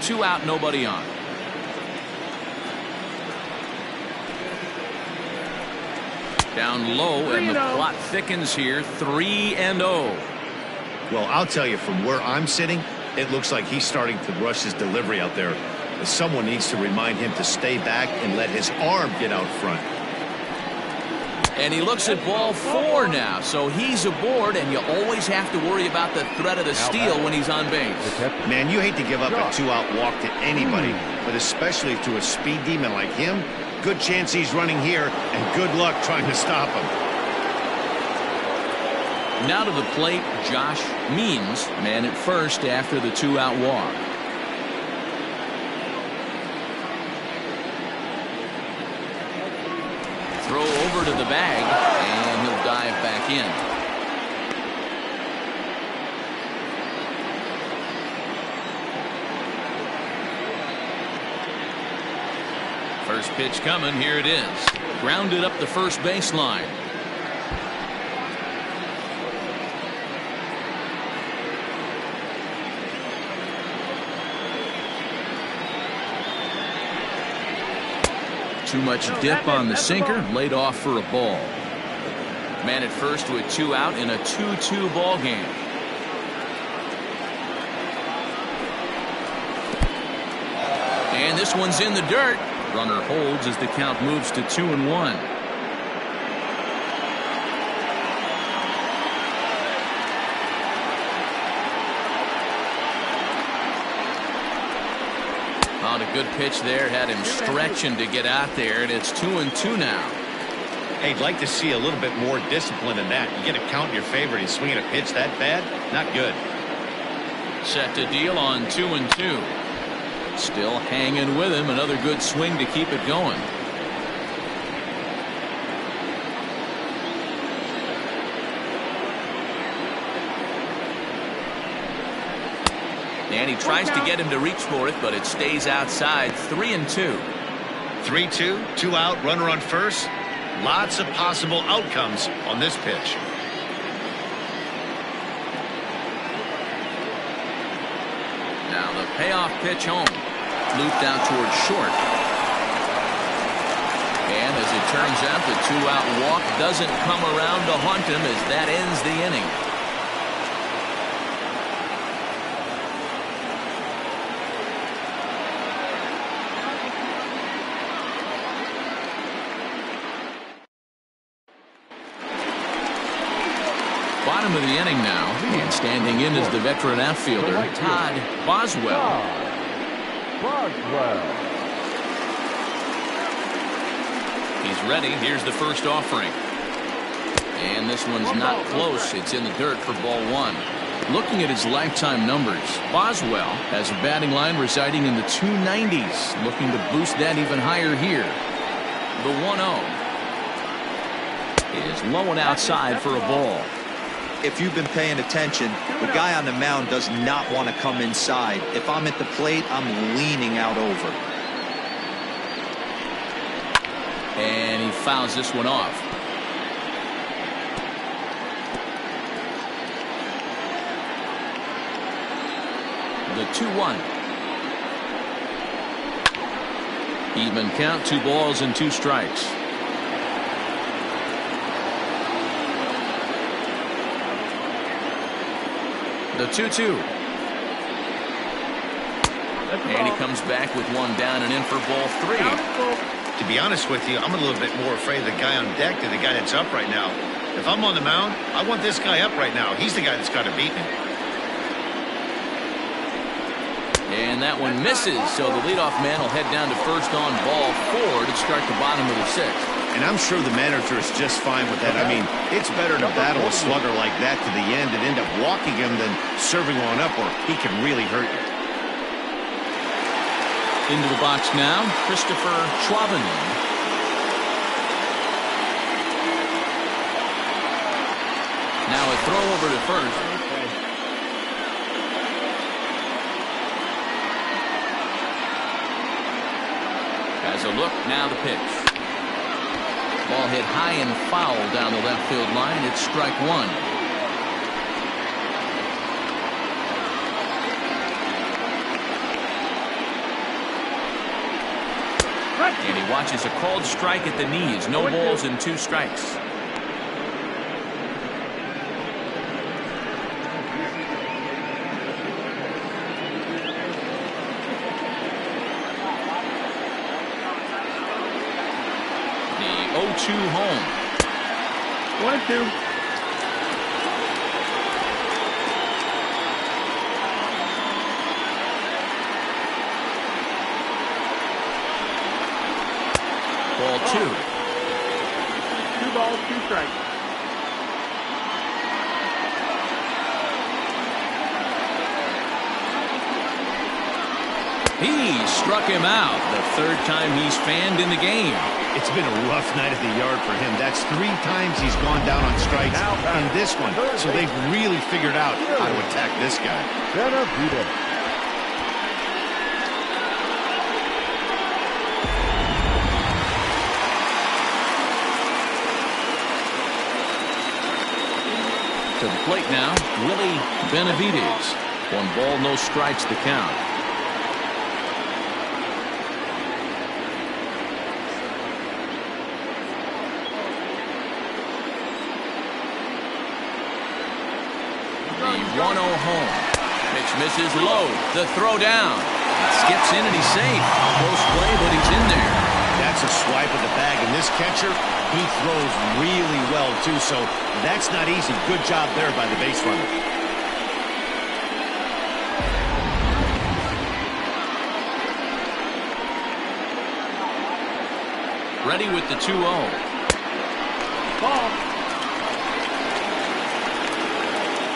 Two out, nobody on. Down low, and the plot thickens here. 3-0. Well, I'll tell you, from where I'm sitting, it looks like he's starting to rush his delivery out there. Someone needs to remind him to stay back and let his arm get out front. And he looks at ball 4 now, so he's aboard, and you always have to worry about the threat of the steal when he's on base. Man, you hate to give up a 2-out walk to anybody, but especially to a speed demon like him. Good chance he's running here, and good luck trying to stop him. Now to the plate, Josh Means, man at first after the 2-out walk. Throw over to the bag, and he'll dive back in. First pitch coming. Here it is. Grounded up the first baseline. Too much dip on the sinker, laid off for a ball. Man at first with 2 out in a 2-2 ball game. And this one's in the dirt. Runner holds as the count moves to 2-1. On a good pitch there, had him stretching to get out there, and it's 2-2 now. Hey, I'd like to see a little bit more discipline in that. You get a count in your favor and he's swinging a pitch that bad? Not good. Set to deal on 2-2. Still hanging with him. Another good swing to keep it going. And he tries to get him to reach for it, but it stays outside. 3-2. 3-2, 2 out, runner on first. Lots of possible outcomes on this pitch. Now the payoff pitch home. Looped out towards short. And as it turns out, the 2-out walk doesn't come around to haunt him as that ends the inning. Bottom of the inning now, and standing in is the veteran outfielder, Todd Boswell. He's ready. Here's the first offering. And this one's not close. It's in the dirt for ball 1. Looking at his lifetime numbers, Boswell has a batting line residing in the 290s. Looking to boost that even higher here. The 1-0 is low and outside for a ball. If you've been paying attention, the guy on the mound does not want to come inside. If I'm at the plate, I'm leaning out over. And he fouls this one off. The 2-1. Even count, 2 balls and 2 strikes. The 2-2. And he comes back with one down and in for ball 3. To be honest with you, I'm a little bit more afraid of the guy on deck than the guy that's up right now. If I'm on the mound, I want this guy up right now. He's the guy that's got to beat me. And that one misses, so the leadoff man will head down to first on ball 4 to start the bottom of the 6th. And I'm sure the manager is just fine with that. I mean, it's better to battle a slugger like that to the end and end up walking him than serving one up, or he can really hurt you. Into the box now, Christopher Schwabin. Now a throw over to first. Has a look, now the pitch. Ball hit high and foul down the left field line. It's strike 1. And he watches a called strike at the knees. No balls and 2 strikes. The 0-2 home. 1-2. Ball 2. 2 balls, 2 strikes. He struck him out. The 3rd time he's fanned in the game. It's been a rough night at the yard for him. That's 3 times he's gone down on strikes in this one. So they've really figured out how to attack this guy. To the plate now, Willie Benavides. 1 ball, no strikes to count. The 1-0 home. Pitch misses low. The throw down. Skips in and he's safe. Close play, but he's in there. That's a swipe of the bag, and this catcher, he throws really well too, so that's not easy. Good job there by the base runner. Ready with the 2-0. Ball.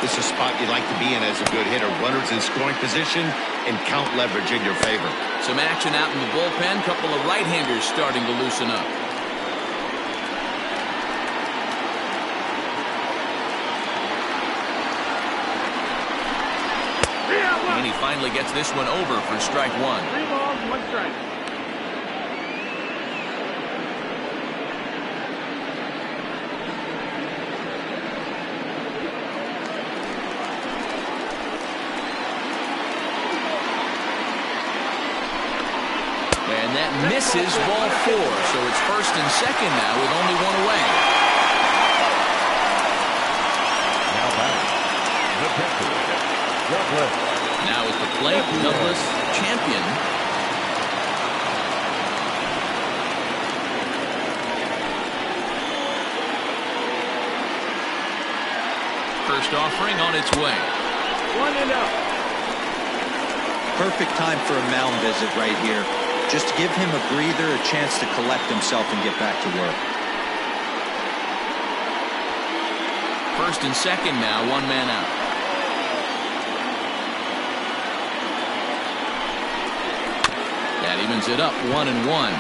This is a spot you'd like to be in as a good hitter. Runners in scoring position and count leverage in your favor. Some action out in the bullpen. Couple of right-handers starting to loosen up. And he finally gets this one over for strike one. 3 balls, 1 strike. And that misses ball 4. So it's first and second now with only 1 away. Now batting, the pitcher, Douglas. Now at the plate, Douglas, champion. First offering on its way. 1-0. Perfect time for a mound visit right here. Just give him a breather, a chance to collect himself and get back to work. First and second now, 1 man out. That evens it up, 1-1.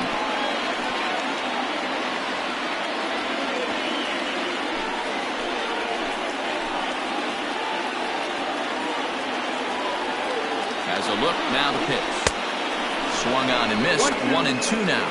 Has a look, now the pitch. Swung on and missed, 1-2 now.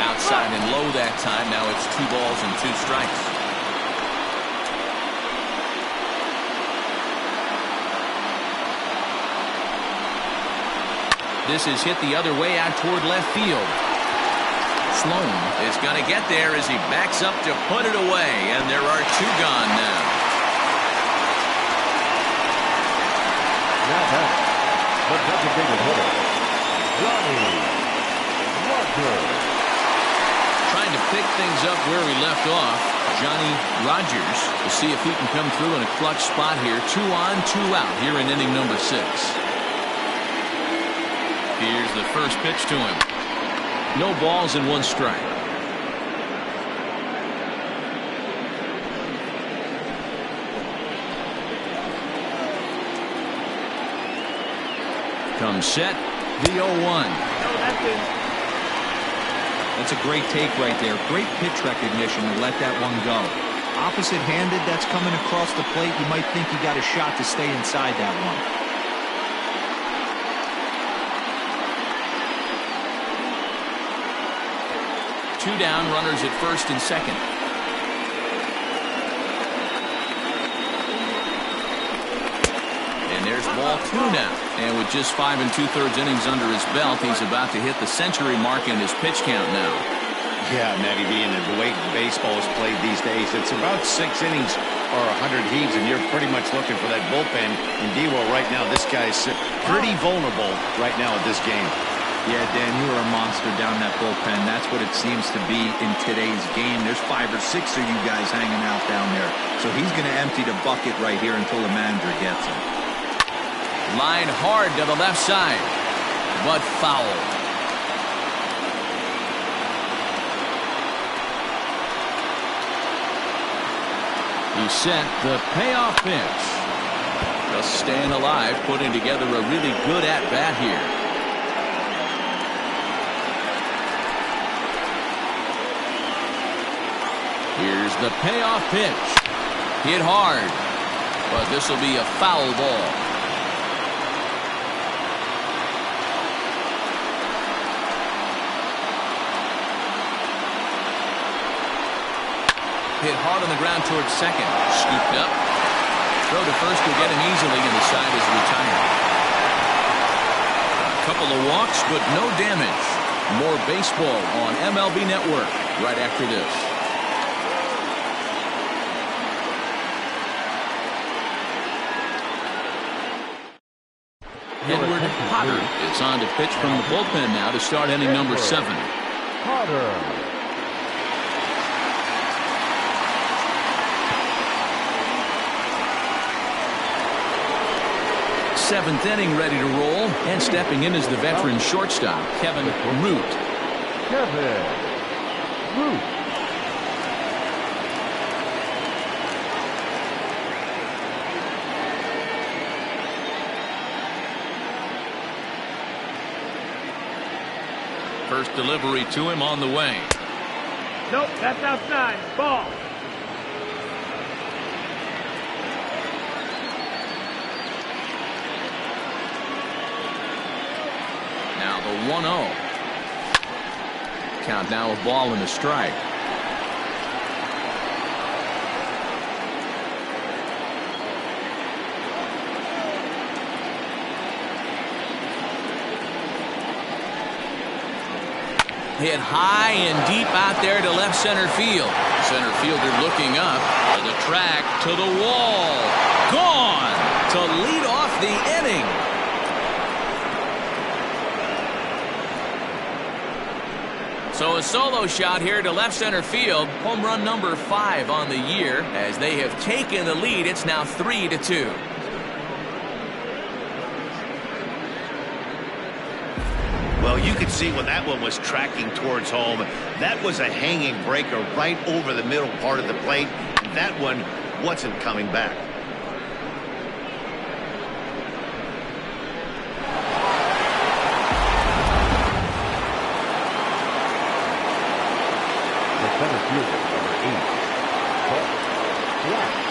Outside and low that time. Now it's 2 balls and 2 strikes. This is hit the other way out toward left field. Sloan is going to get there as he backs up to put it away, and there are 2 gone now. Now back, the designated hitter, Johnny Rogers. Trying to pick things up where he left off, Johnny Rogers, to see if he can come through in a clutch spot here. 2 on, 2 out here in inning number 6. Here's the first pitch to him. No balls and 1 strike. Comes set, the 0-1. No, that's it. That's a great take right there. Great pitch recognition to let that one go. Opposite-handed, that's coming across the plate. You might think he got a shot to stay inside that one. Two down, runners at first and second. And there's ball 2 now. And with just 5 2/3 innings under his belt, he's about to hit the century mark in his pitch count now. Yeah, Matty B, and the way baseball is played these days, it's about 6 innings or 100 heaves, and you're pretty much looking for that bullpen. And D-Will right now, this guy's pretty vulnerable right now at this game. Yeah, Dan, you are a monster down that bullpen. That's what it seems to be in today's game. There's 5 or 6 of you guys hanging out down there. So he's going to empty the bucket right here until the manager gets him. Line hard to the left side, but foul. He sent the payoff pitch. Just staying alive, putting together a really good at-bat here. Here's the payoff pitch. Hit hard, but this will be a foul ball. Hit hard on the ground towards second. Scooped up. Throw to first will get him easily, and the side is retired. A couple of walks, but no damage. More baseball on MLB Network right after this. Edward Potter is on to pitch from the bullpen now to start inning number 7. Potter. seventh inning ready to roll, and stepping in is the veteran shortstop, Kevin Root. Kevin Root. First delivery to him on the way. Nope, that's outside. Ball. Now the 1-0. Count now a ball and a strike. Hit high and deep out there to left center field. Center fielder looking up to the track, to the wall. Gone to lead off the inning. So a solo shot here to left center field. Home run number 5 on the year. As they have taken the lead, it's now 3-2. Well, you could see when that one was tracking towards home. That was a hanging breaker right over the middle part of the plate. That one wasn't coming back. The center fielder, number 8, Bart Flash.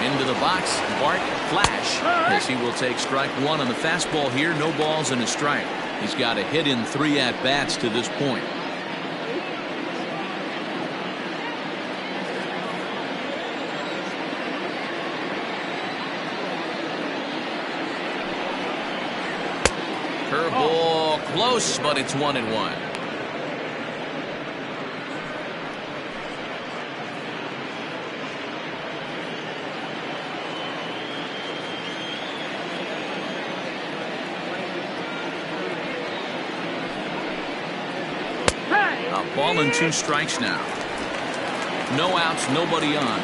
Into the box, Bart Flash, as he will take strike 1 on the fastball here. No balls and a strike. He's got a hit in 3 at-bats to this point. Curveball close, but it's 1-1. A ball and 2 strikes now. No outs, nobody on.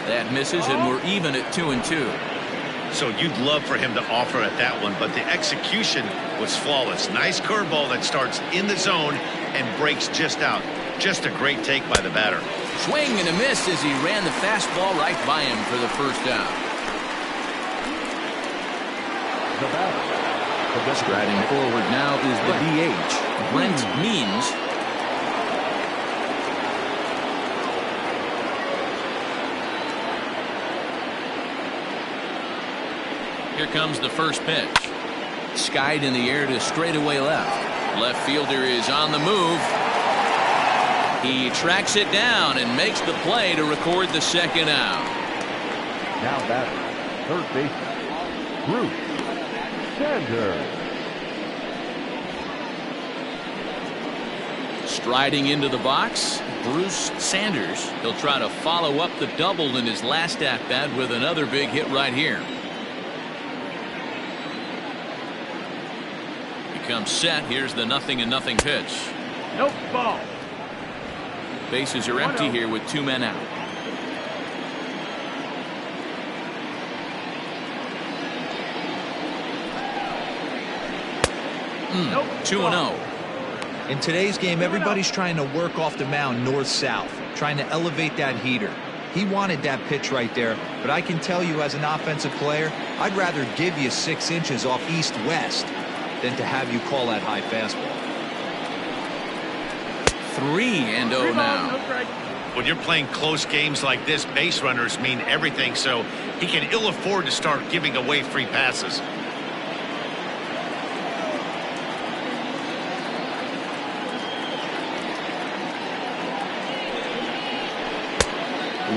That misses, and we're even at 2-2. So you'd love for him to offer at that one, but the execution was flawless. Nice curveball that starts in the zone and breaks just out. Just a great take by the batter. Swing and a miss as he ran the fastball right by him for the first out. The batter. Striding forward now is the DH, Brent Means. Here comes the first pitch. Skied in the air to straightaway left. Left fielder is on the move. He tracks it down and makes the play to record the second out. Now batter, third baseman, Bruce Sanders. Striding into the box, Bruce Sanders. He'll try to follow up the double in his last at-bat with another big hit right here. He comes set. Here's the 0-0 pitch. Nope, ball. Bases are empty here with 2 men out. Nope. 2-0. In today's game, everybody's trying to work off the mound north-south, trying to elevate that heater. He wanted that pitch right there, but I can tell you as an offensive player, I'd rather give you 6 inches off east-west than to have you call that high fastball. 3-0 now. No strike. When you're playing close games like this, base runners mean everything, so he can ill afford to start giving away free passes.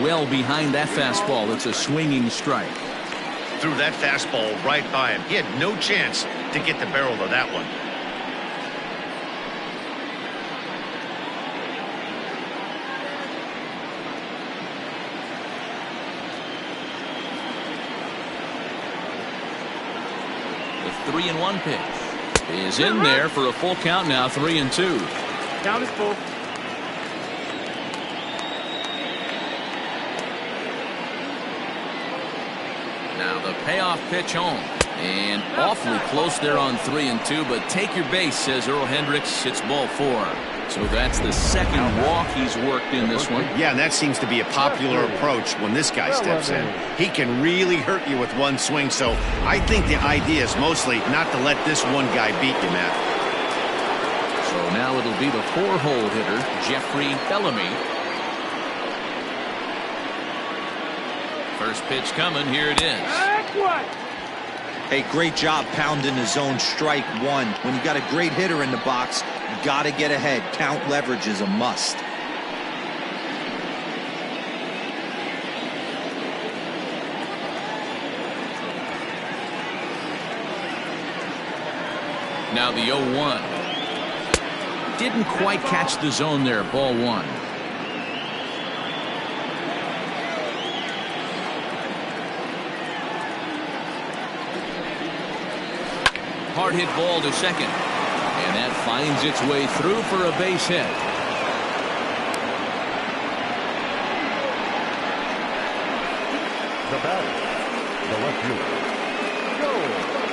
Well behind that fastball. It's a swinging strike. Threw that fastball right by him. He had no chance to get the barrel of that one. The 3-1 pitch is in there for a full count now. 3-2. Count is full. The payoff pitch home. And awfully close there on 3-2, but take your base, says Earl Hendricks. It's ball 4. So that's the second walk he's worked in this one. Yeah, and that seems to be a popular approach when this guy steps in. He can really hurt you with one swing, so I think the idea is mostly not to let this one guy beat you, Matt. So now it'll be the 4-hole hitter, Jeffrey Bellamy. First pitch coming. Here it is. Hey, great job pounding the zone. Strike 1. When you got a great hitter in the box, you got to get ahead. Count leverage is a must. Now the 0-1. Didn't quite catch the zone there. Ball 1. Hard hit ball to second. And that finds its way through for a base hit. The batter, the left fielder, Joel Sloan.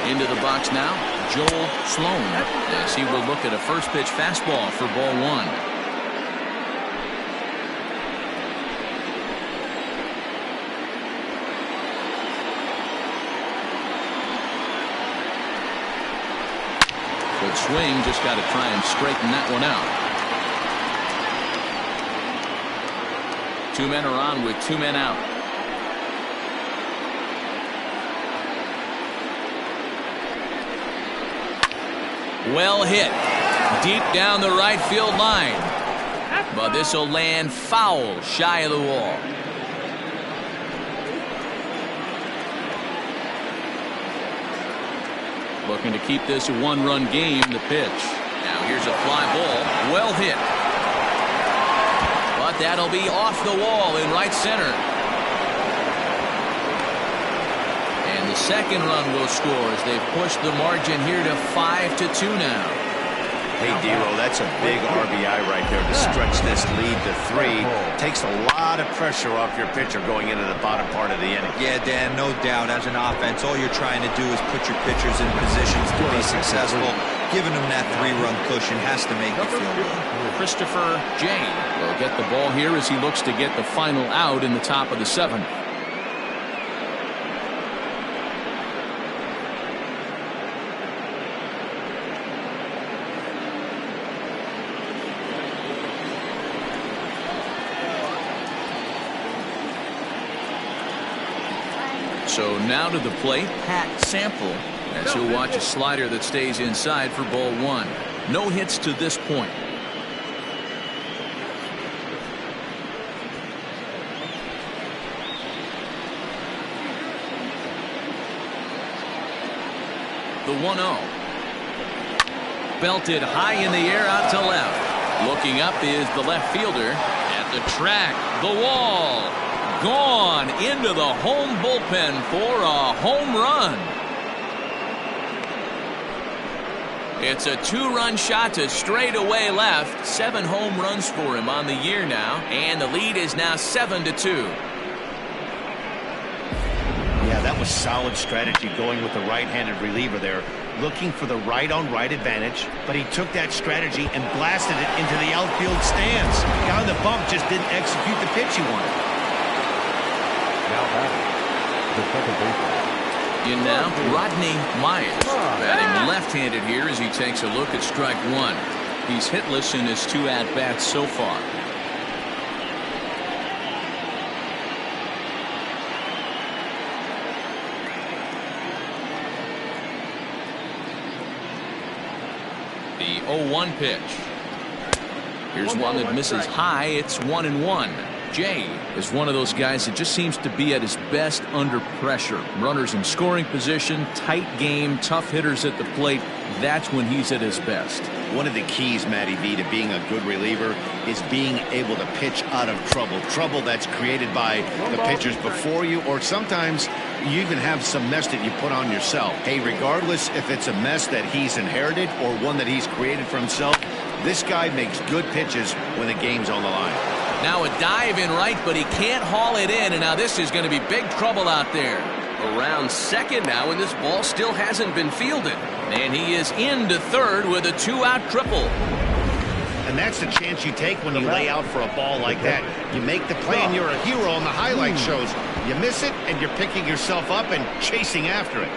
Into the box now, Joel Sloan, as he will look at a first pitch fastball for ball 1. Good swing, just got to try and straighten that one out. 2 men are on with 2 men out. Well hit. Deep down the right field line. But this will land foul shy of the wall. Looking to keep this a 1-run game. The pitch. Now here's a fly ball. Well hit. But that'll be off the wall in right center. And the second run will score as they've pushed the margin here to 5-2 now. Hey, Dero, that's a big RBI right there to stretch this lead to 3. Takes a lot of pressure off your pitcher going into the bottom part of the inning. Yeah, Dan, no doubt. As an offense, all you're trying to do is put your pitchers in positions to be successful. Giving them that 3-run cushion has to make you feel good. Christopher Jane will get the ball here as he looks to get the final out in the top of the 7th. So now to the plate, Pat Sample, as he'll watch a slider that stays inside for ball 1. No hits to this point. The 1-0. Belted high in the air out to left. Looking up is the left fielder at the track. The wall. Gone into the home bullpen for a home run. It's a 2-run shot to straightaway left. 7 home runs for him on the year now, and the lead is now 7-2. Yeah, that was solid strategy going with the right-handed reliever there, looking for the right-on-right advantage, but he took that strategy and blasted it into the outfield stands. Guy on the bump just didn't execute the pitch he wanted. Now batting, the second baseman. In now, Rodney Myers, batting left-handed here as he takes a look at strike 1. He's hitless in his 2 at-bats so far. The 0-1 pitch. Here's one that misses high. It's 1-1. Jay is one of those guys that just seems to be at his best under pressure. Runners in scoring position, tight game, tough hitters at the plate. That's when he's at his best. One of the keys, Matty V, to being a good reliever is being able to pitch out of trouble. Trouble that's created by the pitchers before you, or sometimes you even have some mess that you put on yourself. Hey, regardless if it's a mess that he's inherited or one that he's created for himself, This guy makes good pitches when the game's on the line. Now a dive in right, but he can't haul it in, and now this is going to be big trouble out there. Around second now, and this ball still hasn't been fielded. And he is into third with a 2-out triple. And that's the chance you take when you lay out for a ball like that. You make the play and you're a hero on the highlight shows. You miss it and you're picking yourself up and chasing after it.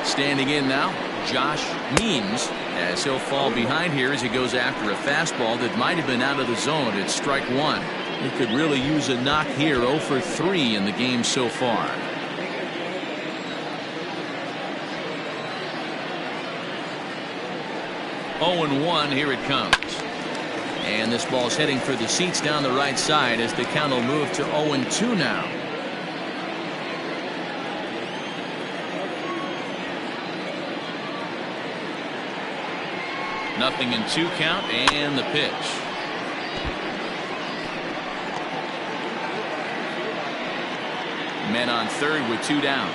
Standing in now, Josh Means, as he'll fall behind here as he goes after a fastball that might have been out of the zone at strike one. He could really use a knock here. 0 for 3 in the game so far. Oh and 1, here it comes. And this ball's heading for the seats down the right side as the count will move to 0 and 2 now. Nothing in 2 count, and the pitch. Men on third with 2 down.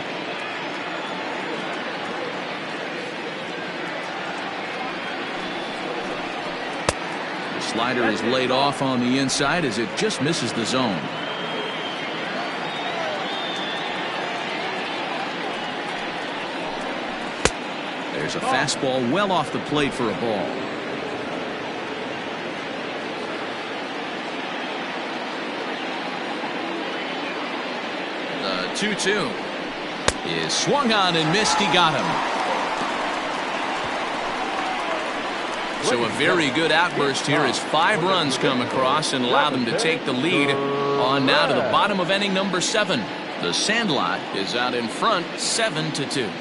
The slider is laid off on the inside as it just misses the zone. There's a fastball well off the plate for a ball. The 2-2 is swung on and missed. He got him. So a very good outburst here as 5 runs come across and allow them to take the lead on now to the bottom of inning number 7. The Sandlot is out in front 7-2.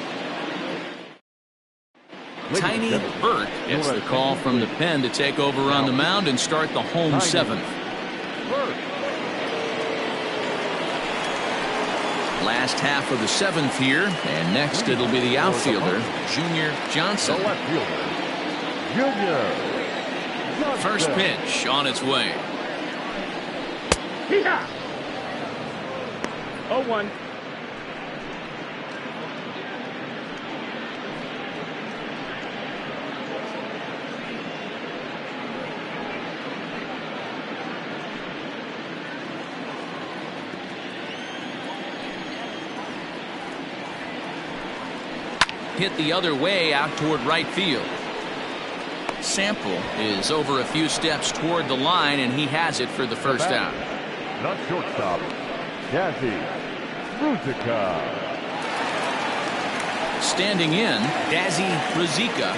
Tiny Burke gets the call from the pen to take over on the mound and start the home 7th. Last half of the 7th here, and next it'll be the outfielder, Junior Johnson. First pitch on its way. 0-1. Hit the other way out toward right field. Sample is over a few steps toward the line, and he has it for the first out. Not shortstop, Dazzy Ruzica. Standing in, Dazzy Ruzica.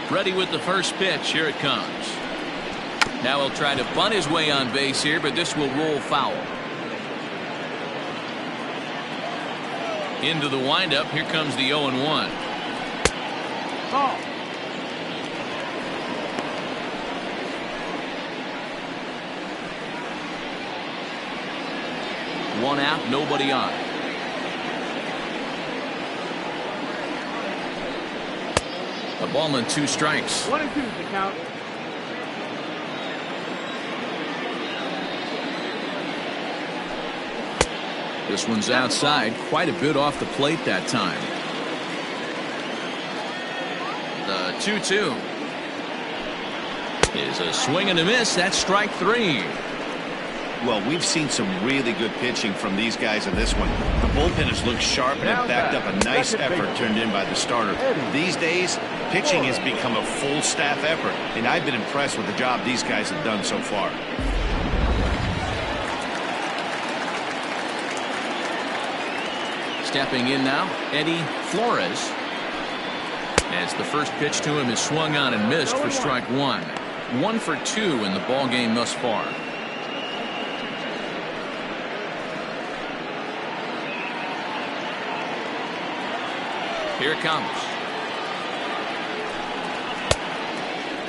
Ready with the first pitch. Here it comes. Now he'll try to bunt his way on base here, but this will roll foul. Into the windup. Here comes the 0-1. Ball. One out, nobody on. A ball and 2 strikes. 1 and 2 is the count. This one's outside, quite a bit off the plate that time. The 2-2 is a swing and a miss. That's strike 3. Well, we've seen some really good pitching from these guys in this one. The bullpen has looked sharp and have backed up a nice effort turned in by the starter. These days, pitching has become a full staff effort, and I've been impressed with the job these guys have done so far. Stepping in now, Eddie Flores. As the first pitch to him is swung on and missed for strike 1. 1 for 2 in the ball game thus far. Here it comes.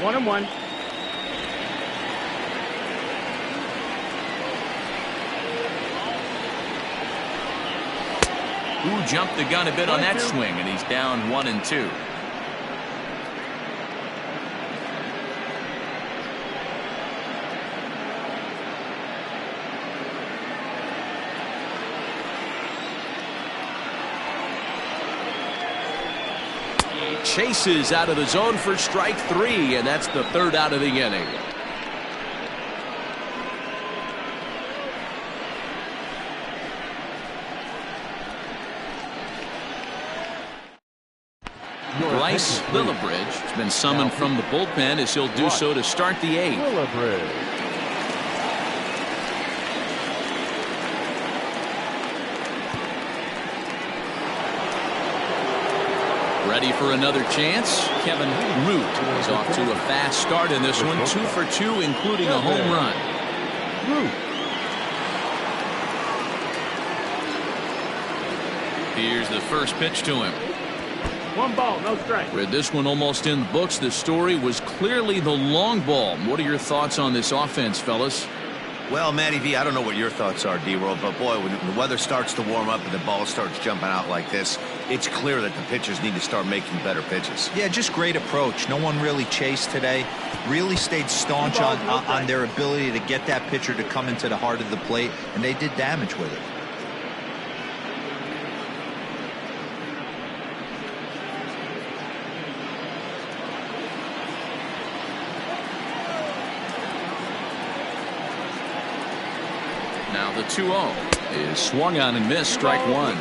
1 and 1. who jumped the gun a bit on that swing, and he's down 1-2. Chases out of the zone for strike 3, and that's the third out of the inning. Bryce Lillibridge has been summoned from the bullpen as he'll do so to start the 8th. Ready for another chance. Kevin Root is off to a fast start in this one. 2 for 2, including a home run. Here's the first pitch to him. 1 ball, no strike. With this one almost in the books, the story was clearly the long ball. What are your thoughts on this offense, fellas? Well, Matty V, I don't know what your thoughts are, D-Roll, but boy, when the weather starts to warm up and the ball starts jumping out like this, it's clear that the pitchers need to start making better pitches. Yeah, just great approach. No one really chased today. Really stayed staunch on their ability to get that pitcher to come into the heart of the plate, and they did damage with it. Now the 2-0 is swung on and missed, strike 1.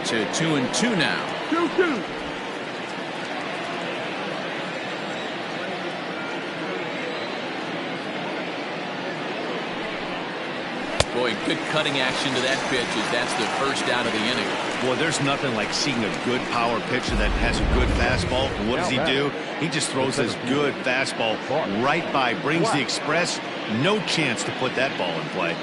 To 2-2 now. 2-2. Boy, good cutting action to that pitch as that's the first out of the inning. Well, there's nothing like seeing a good power pitcher that has a good fastball. And what does he do? He just throws this good fastball right by, brings the express. No chance to put that ball in play.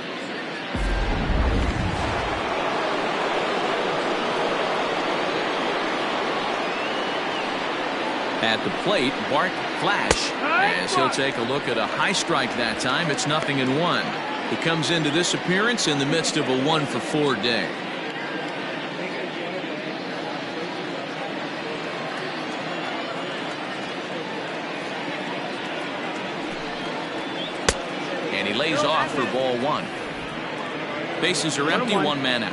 At the plate, Bart Flash, as he'll take a look at a high strike that time. It's 0-1. He comes into this appearance in the midst of a 1-for-4 day. And he lays off for ball 1. Bases are empty, 1 man out.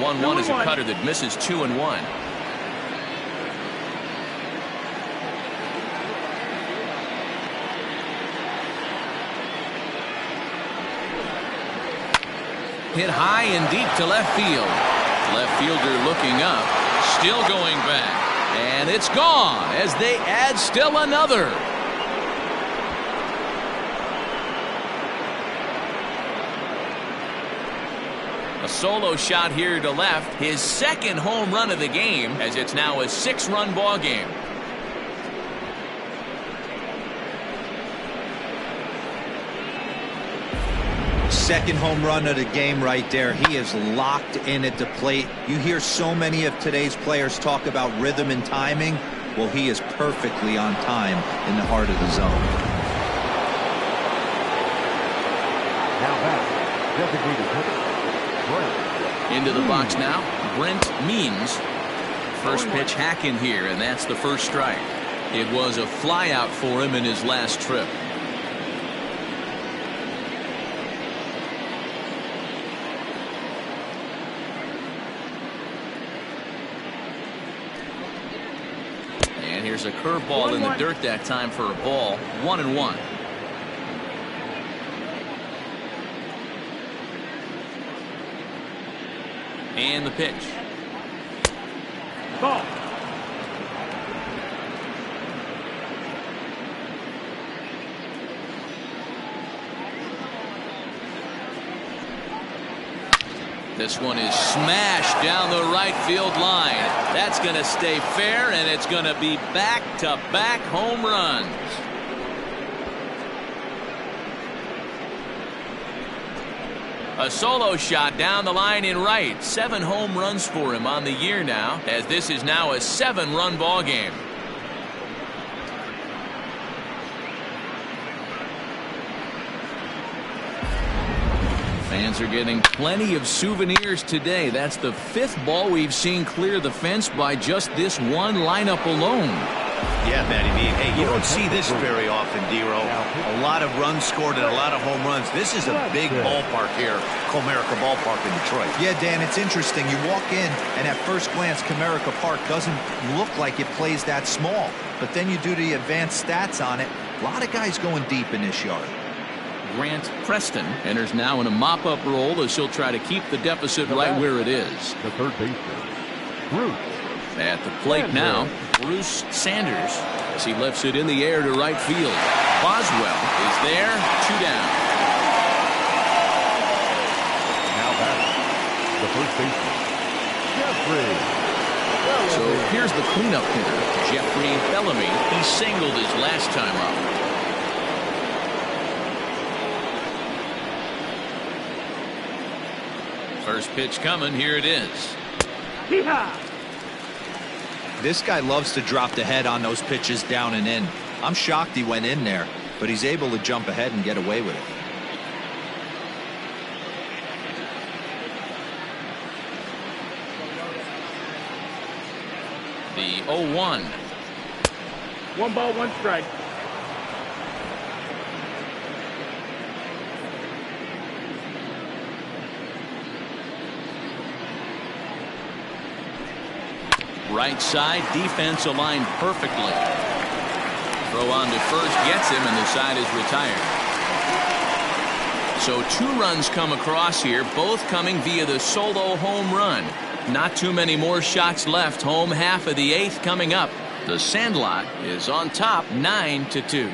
One is a cutter that misses 2-1. Hit high and deep to left field. Left fielder looking up, still going back, and it's gone as they add still another. A solo shot here to left, his second home run of the game, as it's now a 6-run ball game. Second home run of the game right there. He is locked in at the plate. You hear so many of today's players talk about rhythm and timing. Well, he is perfectly on time in the heart of the zone. Now back, designated hitter, Brent. Into the box now, Brent Means. First pitch hack in here, and that's the first strike. It was a fly out for him in his last trip. Here's a curveball in the dirt that time for a ball. 1-1. And the pitch. Ball. This one is smashed down the right field line. That's going to stay fair, and it's going to be back-to-back home runs. A solo shot down the line in right. 7 home runs for him on the year now, as this is now a 7-run ball game. Fans are getting plenty of souvenirs today. That's the 5th ball we've seen clear the fence by just this one lineup alone. Yeah, Matty V. Hey, you don't see this very often, D-Row. A lot of runs scored and a lot of home runs. This is a big ballpark here, Comerica Ballpark in Detroit. Yeah, Dan, it's interesting. You walk in, and at first glance, Comerica Park doesn't look like it plays that small. But then you do the advanced stats on it. A lot of guys going deep in this yard. Grant Preston enters now in a mop-up role as he'll try to keep the deficit right where it is. The third baseman, Bruce. At the plate now, Bruce Sanders, as he lifts it in the air to right field. Boswell is there, 2 down. Now batting, the first baseman, Jeffrey. So here's the cleanup hitter, Jeffrey Bellamy. He singled his last time up. First pitch coming, here it is. Hee-haw! This guy loves to drop the head on those pitches down and in. I'm shocked he went in there, but he's able to jump ahead and get away with it. The 0-1. 1 ball, 1 strike. Right side, defense aligned perfectly. Throw on to first, gets him, and the side is retired. So 2 runs come across here, both coming via the solo home run. Not too many more shots left. Home half of the 8th coming up. The Sandlot is on top, 9-2.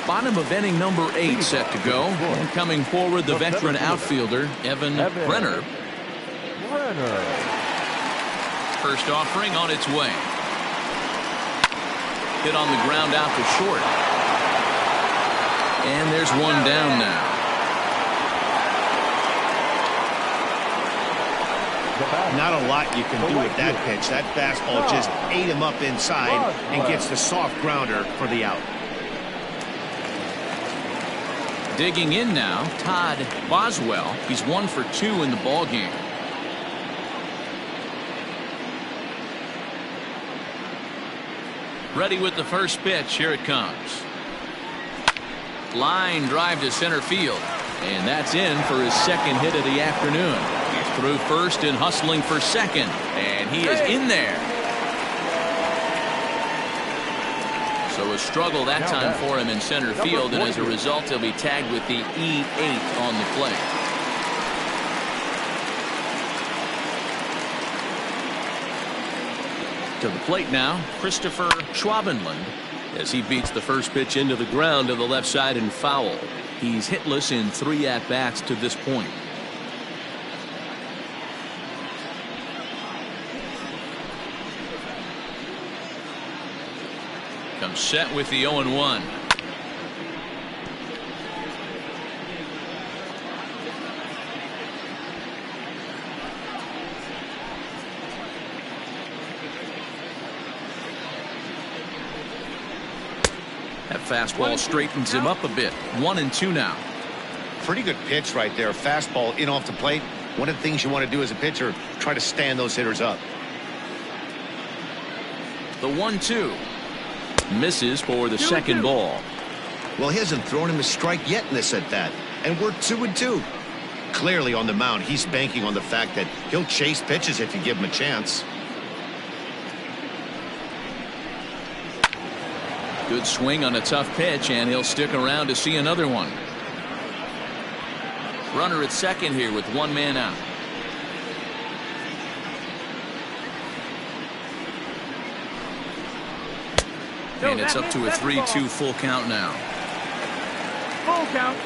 Bottom of inning number 8 set to go. And coming forward, the veteran outfielder, Evan Brenner. First offering on its way. Hit on the ground out to short. And there's 1 down now. Not a lot you can do with that pitch. That fastball just ate him up inside and gets the soft grounder for the out. Digging in now, Todd Boswell. He's 1 for 2 in the ball game. Ready with the first pitch. Here it comes. Line drive to center field. And that's in for his 2nd hit of the afternoon. He's through first and hustling for second. And he is in there. So a struggle that time for him in center field. And as a result, he'll be tagged with the E8 on the play. To the plate now, Christopher Schwabenland, as he beats the first pitch into the ground to the left side and foul. He's hitless in 3 at-bats to this point. Comes set with the 0-1. That fastball straightens him up a bit. 1-2 now. Pretty good pitch right there. Fastball in off the plate. One of the things you want to do as a pitcher, try to stand those hitters up. The 1-2. Misses for the 2nd ball. Well, he hasn't thrown him a strike yet in this at-bat. And we're 2-2. Clearly on the mound, he's banking on the fact that he'll chase pitches if you give him a chance. Good swing on a tough pitch, and he'll stick around to see another one. Runner at second here with 1 man out. And it's up to a 3-2 full count now. Full count.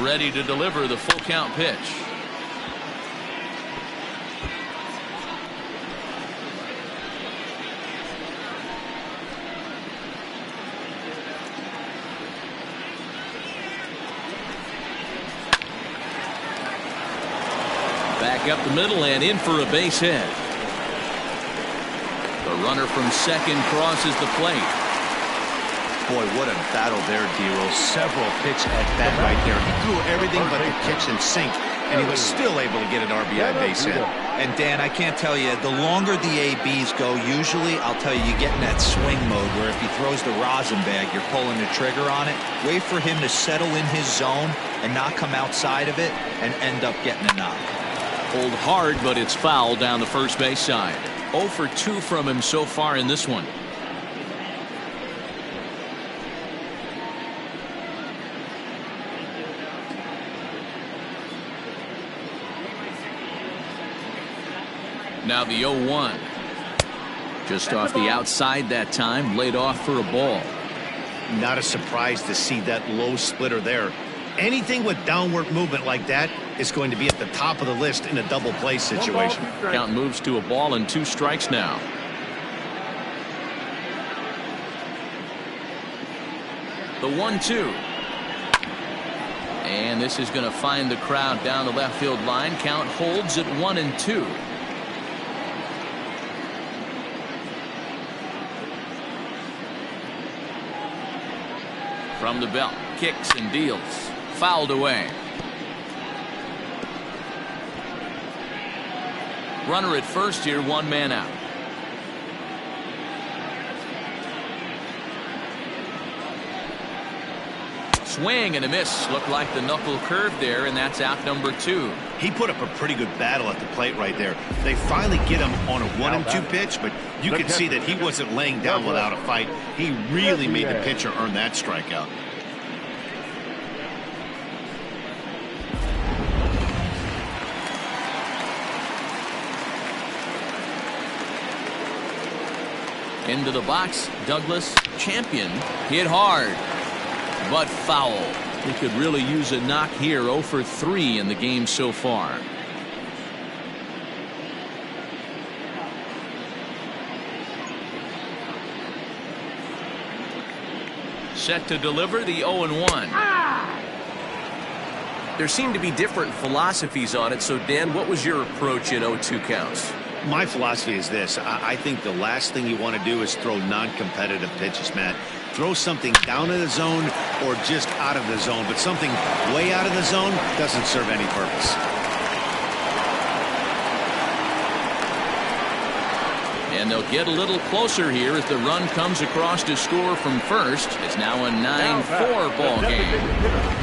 Ready to deliver the full count pitch. back up the middle and in for a base hit. The runner from second crosses the plate. Boy, what a battle there, D-Roll. Several pitch at bat right there. He threw everything but the kitchen sink, and he was still able to get an RBI base hit. And Dan, I can't tell you, the longer the ABs go, usually, I'll tell you, you get in that swing mode where if he throws the rosin bag, you're pulling the trigger on it. Wait for him to settle in his zone and not come outside of it and end up getting a knock. Pulled hard, but it's foul down the first base side. 0 for 2 from him so far in this one. Now the 0-1. Just off the outside that time, laid off for a ball. Not a surprise to see that low splitter there. Anything with downward movement like that is going to be at the top of the list in a double play situation. Count moves to a ball and 2 strikes now. The 1-2. And this is going to find the crowd down the left field line. Count holds at 1-2. From the belt, kicks and deals. Fouled away. Runner at first here, 1 man out. Swing and a miss. Looked like the knuckle curve there, and that's out number 2. He put up a pretty good battle at the plate right there. They finally get him on a 1-2 pitch, but you could see that he wasn't laying down without a fight. He really made the pitcher earn that strikeout. Into the box, Douglas, champion, hit hard, but foul. He could really use a knock here. 0 for 3 in the game so far. Set to deliver the 0-1. There seem to be different philosophies on it. So, Dan, what was your approach in 0-2 counts? My philosophy is this. I think the last thing you want to do is throw non-competitive pitches, Matt. Throw something down in the zone or just out of the zone, but something way out of the zone doesn't serve any purpose. And they'll get a little closer here as the run comes across to score from first. It's now a 9-4 ball game.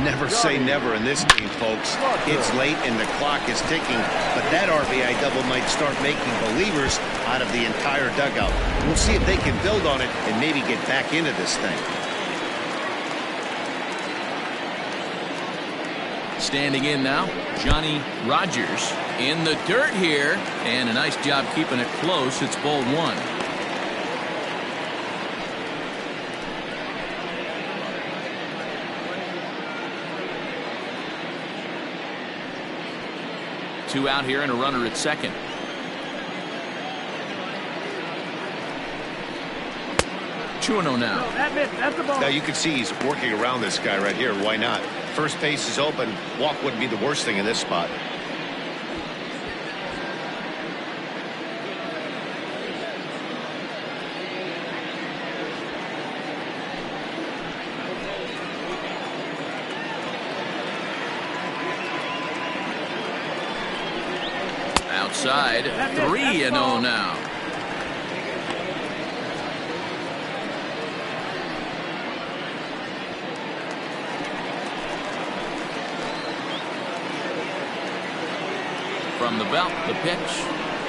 Never say never in this game, folks. It's late and the clock is ticking, but that RBI double might start making believers out of the entire dugout. We'll see if they can build on it and maybe get back into this thing. Standing in now, Johnny Rogers in the dirt here, and a nice job keeping it close. It's ball 1. Two out here and a runner at second. 2-0 now. That's the ball. Now you can see he's working around this guy right here. Why not? First base is open. Walk wouldn't be the worst thing in this spot. Outside, 3-0 now. From the belt, the pitch.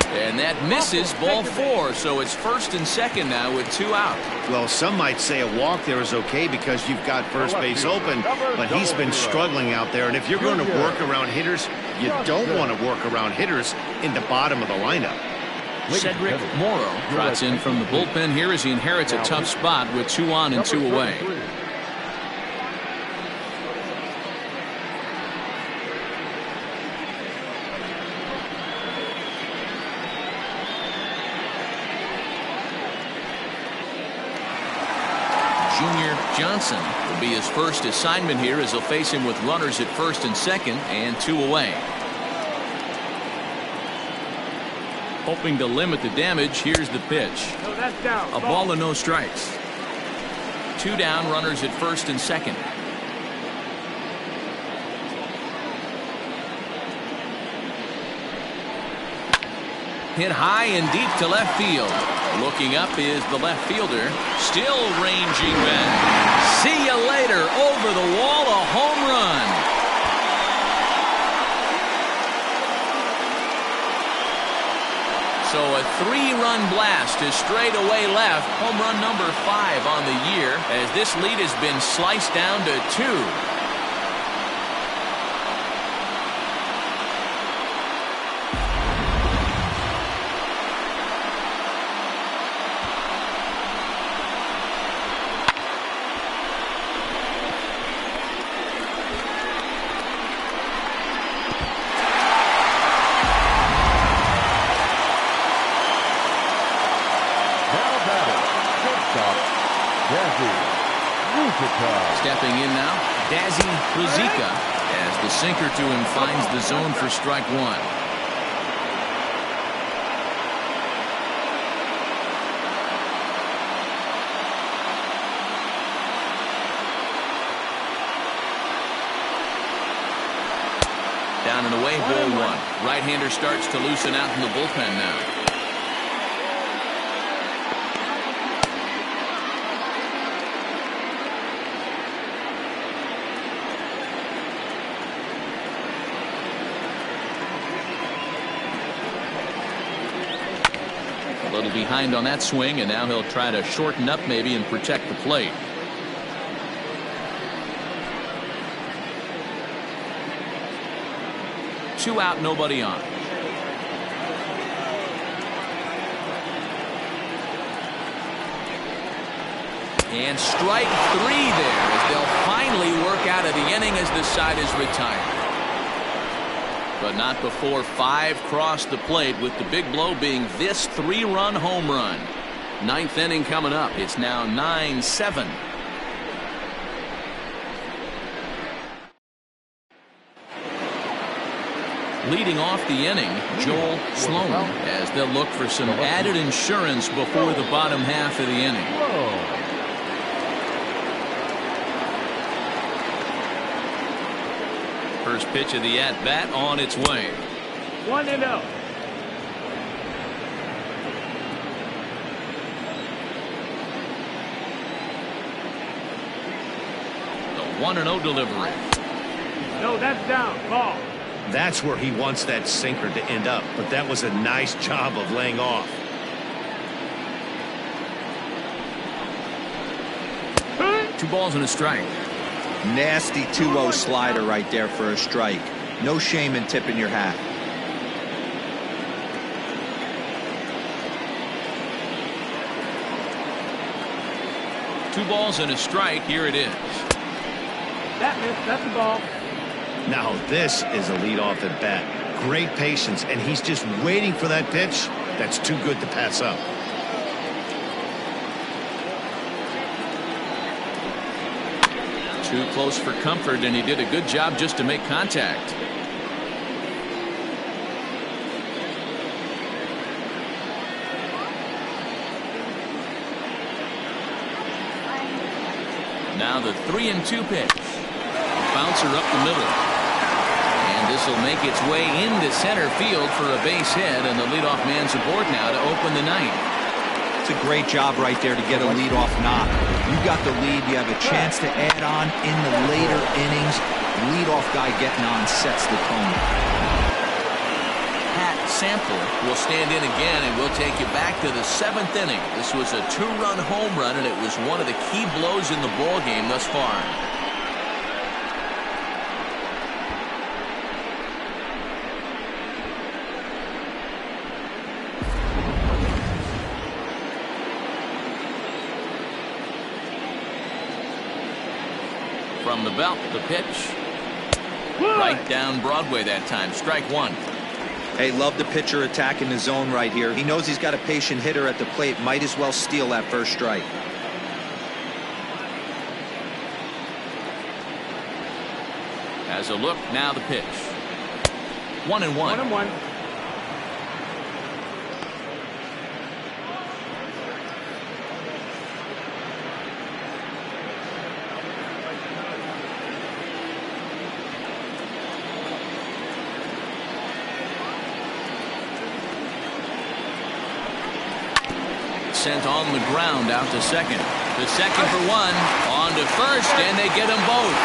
And that misses, ball 4. So it's first and second now with 2 out. Well, some might say a walk there is okay because you've got first base open, but he's been struggling out there. And if you're going to work around hitters, you don't want to work around hitters in the bottom of the lineup. Cedric Morrow trots in from the bullpen here as he inherits a tough spot with 2 on and 2 away. Junior Johnson will be his first assignment here as he'll face him with runners at first and second and 2 away. Hoping to limit the damage, here's the pitch. No, that's down. A ball and no strikes. 2 down, runners at first and second. Hit high and deep to left field. Looking up is the left fielder. Still ranging back. See you later. Over the wall, a home run. So a 3-run blast to straightaway left. Home run number 5 on the year, as this lead has been sliced down to 2. Stepping in now, Dazzy Ruzika, as the sinker to him finds the zone for strike 1. Down and away, ball 1. Right-hander starts to loosen out in the bullpen now. A little behind on that swing, and now he'll try to shorten up maybe and protect the plate. Two out, nobody on. And strike 3 there, as they'll finally work out of the inning as the side is retired. But not before 5 crossed the plate, with the big blow being this 3-run home run. 9th inning coming up. It's now 9-7. Leading off the inning, Joel Sloan, as they'll look for some added insurance before the bottom half of the inning. First pitch of the at-bat on its way. 1-0. The 1-0 delivery. No, that's down. Ball. That's where he wants that sinker to end up, but that was a nice job of laying off. Two balls and a strike. Nasty 2-0 slider right there for a strike. No shame in tipping your hat. Two balls and a strike. Here it is. That missed. That's a ball. Now this is a leadoff at bat. Great patience, and he's just waiting for that pitch. That's too good to pass up. Too close for comfort, and he did a good job just to make contact. Now the 3-2 pitch. Bouncer up the middle. And this will make its way into center field for a base hit, and the leadoff man's aboard now to open the ninth. It's a great job right there to get a leadoff knock. You got the lead. You have a chance to add on in the later innings. Leadoff guy getting on sets the tone. Pat Sample will stand in again, and we'll take you back to the 7th inning. This was a 2-run home run, and it was one of the key blows in the ball game thus far. From the belt, the pitch. Right down Broadway that time. Strike 1. Hey, love the pitcher attacking the zone right here. He knows he's got a patient hitter at the plate. Might as well steal that first strike. As a look, now the pitch. 1-1. 1-1. sent on the ground out to second. The second for one, on to first, and they get them both.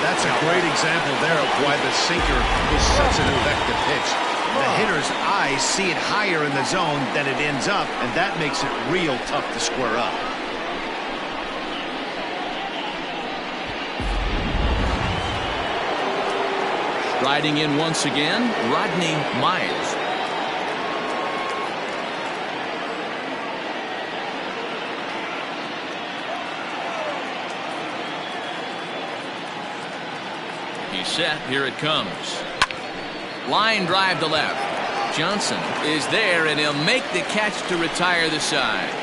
That's a great example there of why the sinker is such an effective pitch. The hitter's eyes see it higher in the zone than it ends up, and that makes it real tough to square up. Riding in once again, Rodney Mize. He's set. Here it comes. Line drive to left. Johnson is there, and he'll make the catch to retire the side.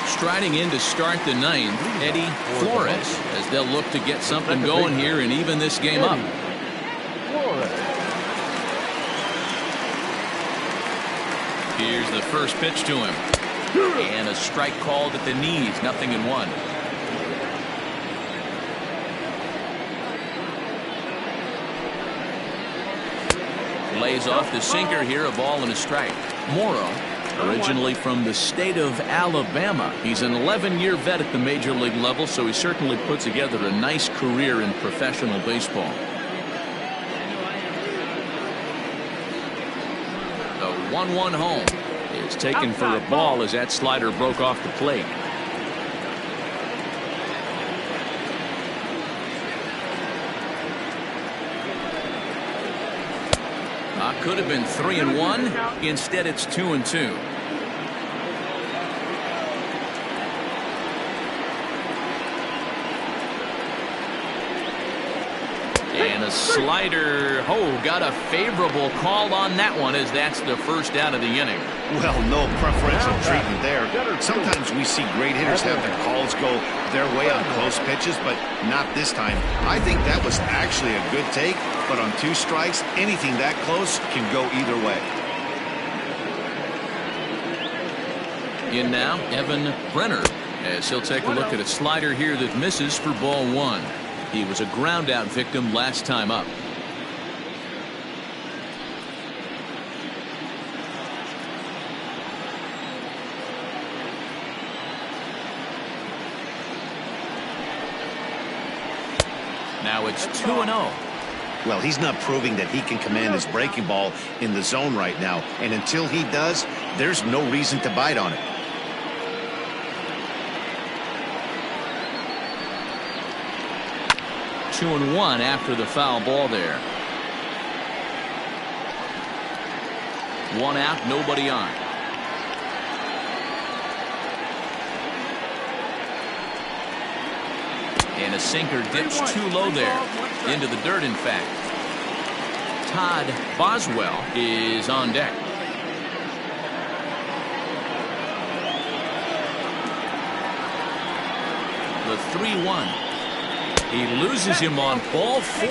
Striding in to start the ninth, Eddie Flores, as they'll look to get something going here and even this game up. Here's the first pitch to him. And a strike called at the knees, 0-1. Lays off the sinker here, a ball and a strike. Morrow, originally from the state of Alabama. He's an 11-year vet at the major league level, so he certainly put together a nice career in professional baseball. The 1-1 home is taken for a ball as that slider broke off the plate. Could have been 3-1. Instead, it's 2-2. And a slider. Oh, got a favorable call on that one, as that's the first out of the inning. Well, no preferential treatment there. Sometimes we see great hitters have their calls go their way on close pitches, but not this time. I think that was actually a good take, but on 2 strikes, anything that close can go either way. In now, Evan Brenner, as he'll take a look at a slider here that misses for ball 1. He was a ground out victim last time up. Now it's 2-0. Well, he's not proving that he can command his breaking ball in the zone right now. And until he does, there's no reason to bite on it. Two and one after the foul ball there. 1 out, nobody on. And a sinker dips too low there. Into the dirt, in fact. Todd Boswell is on deck. The 3-1. He loses him on ball 4.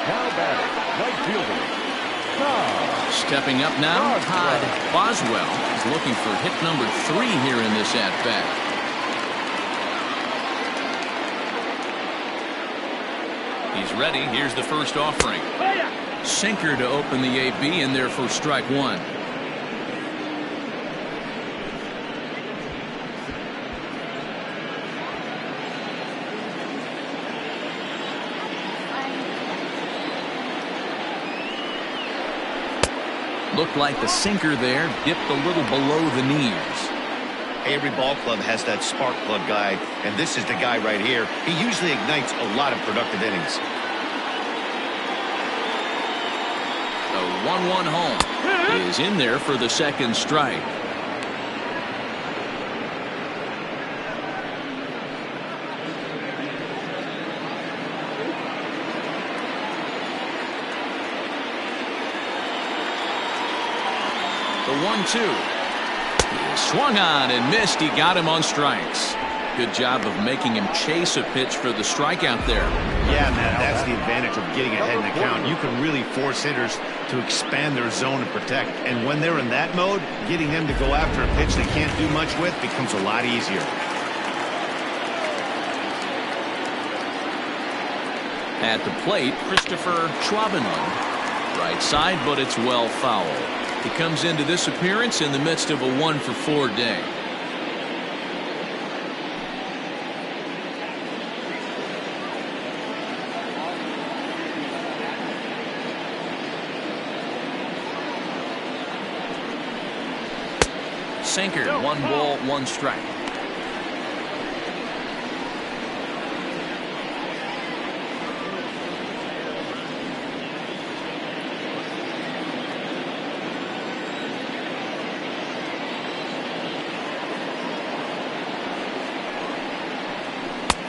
Now batting, right fielder. Stepping up now, Todd Boswell is looking for hit number 3 here in this at-bat. He's ready. Here's the first offering. Sinker to open the AB, and there for strike 1. Looked like the sinker there dipped a little below the knees. Every ball club has that spark plug guy, and this is the guy right here. He usually ignites a lot of productive innings. The 1-1 home is in there for the second strike. The 1-2. He swung on and missed. He got him on strikes. good job of making him chase a pitch for the strikeout there. Yeah, man, that's the advantage of getting ahead in the count. You can really force hitters to expand their zone and protect. And when they're in that mode, getting them to go after a pitch they can't do much with becomes a lot easier. At the plate, Christopher Schwabenland. Right side, but it's well foul. He comes into this appearance in the midst of a 1-for-4 day. Sinker, 1 ball, 1 strike.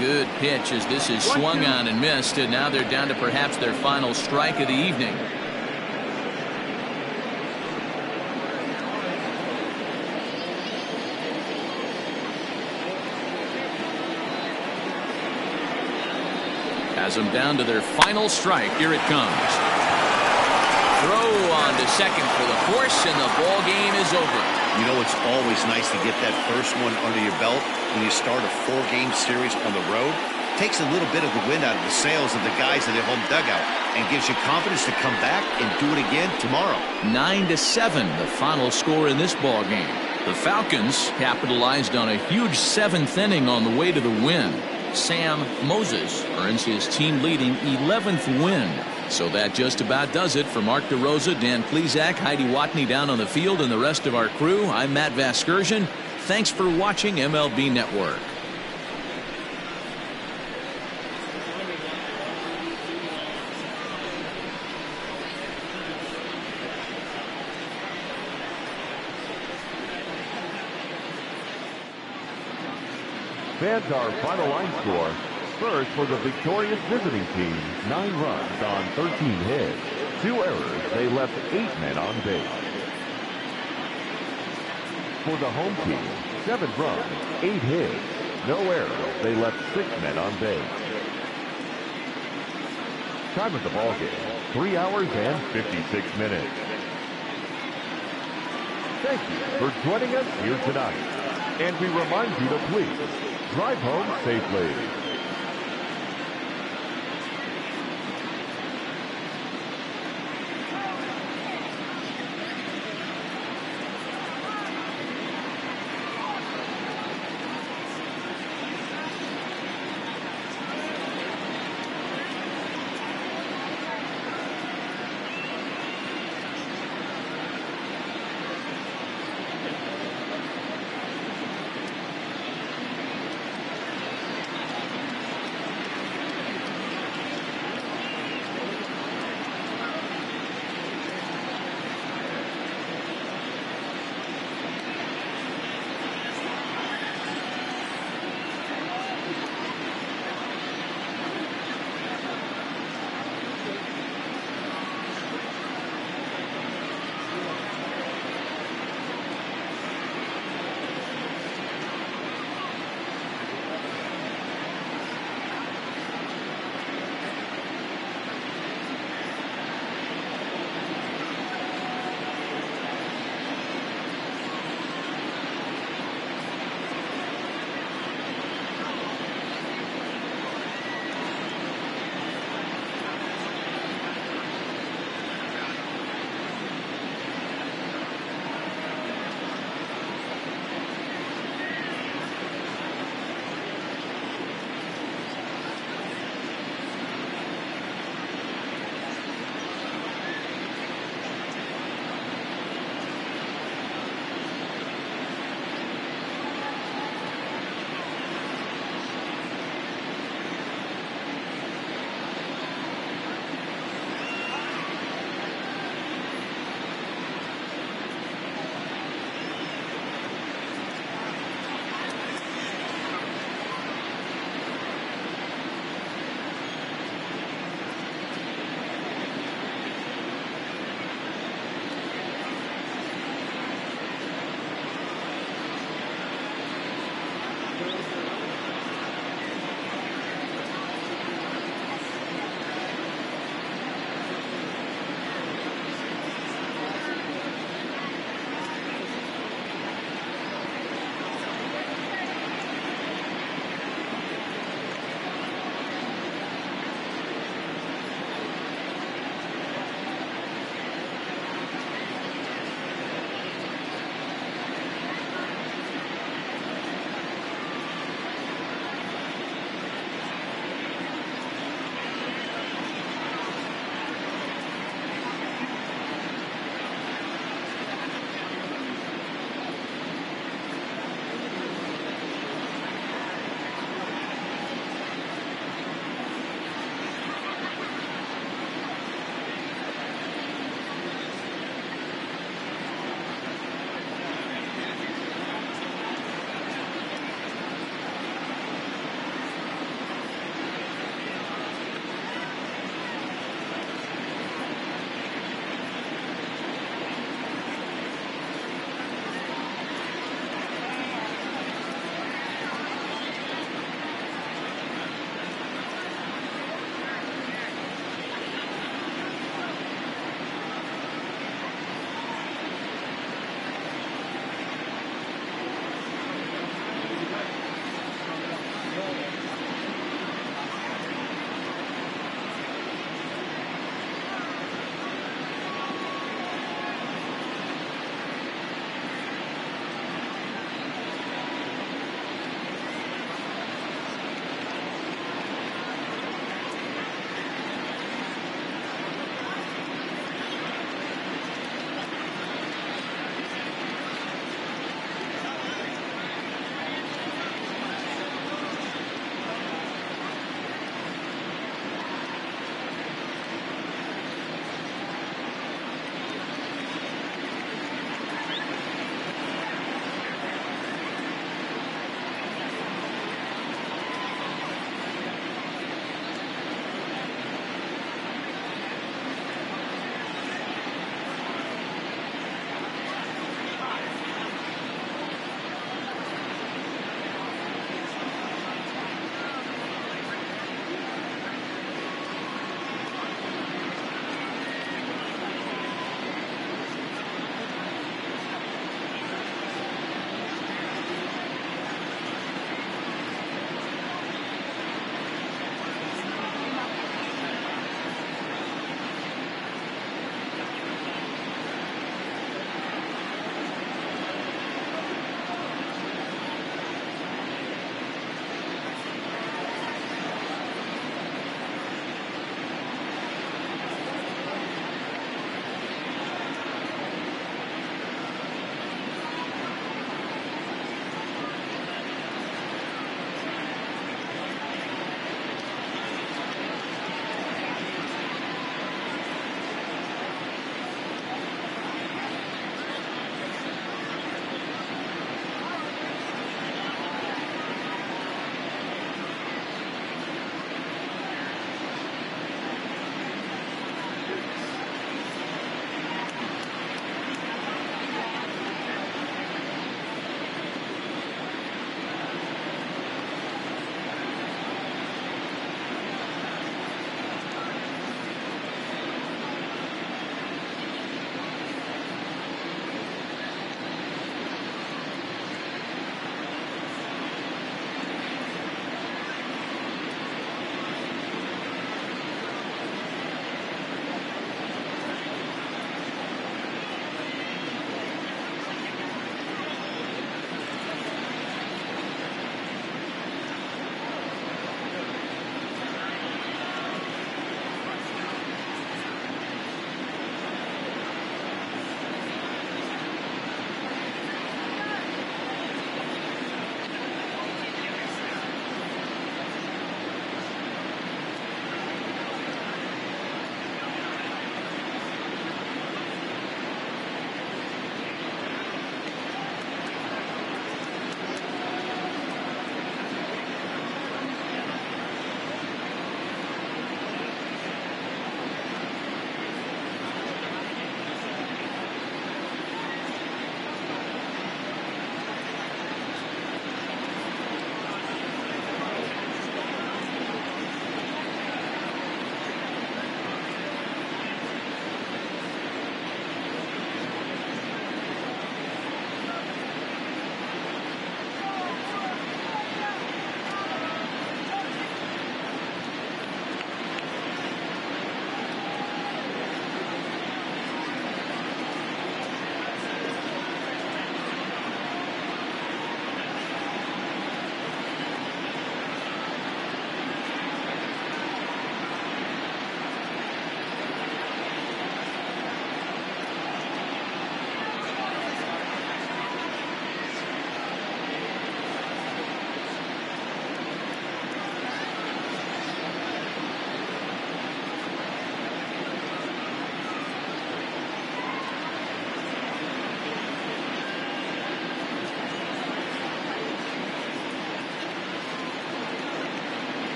Good pitch as this is swung on and missed, and now they're down to perhaps their final strike of the evening. Has them down to their final strike. Here it comes. Throw on to second for the force, and the ball game is over. You know, it's always nice to get that first one under your belt when you start a 4-game series on the road. Takes a little bit of the wind out of the sails of the guys in their home dugout and gives you confidence to come back and do it again tomorrow. 9-7, the final score in this ball game. The Falcons capitalized on a huge 7th inning on the way to the win. Sam Moses earns his team-leading 11th win. So that just about does it. For Mark DeRosa, Dan Plesac, Heidi Watney down on the field, and the rest of our crew, I'm Matt Vasgersian. Thanks for watching MLB Network. Fans, our final line score. First, for the victorious visiting team, 9 runs on 13 hits. 2 errors, they left 8 men on base. For the home team, 7 runs, 8 hits. No errors, they left 6 men on base. Time of the ball game, 3 hours and 56 minutes. Thank you for joining us here tonight. And we remind you to please drive home safely.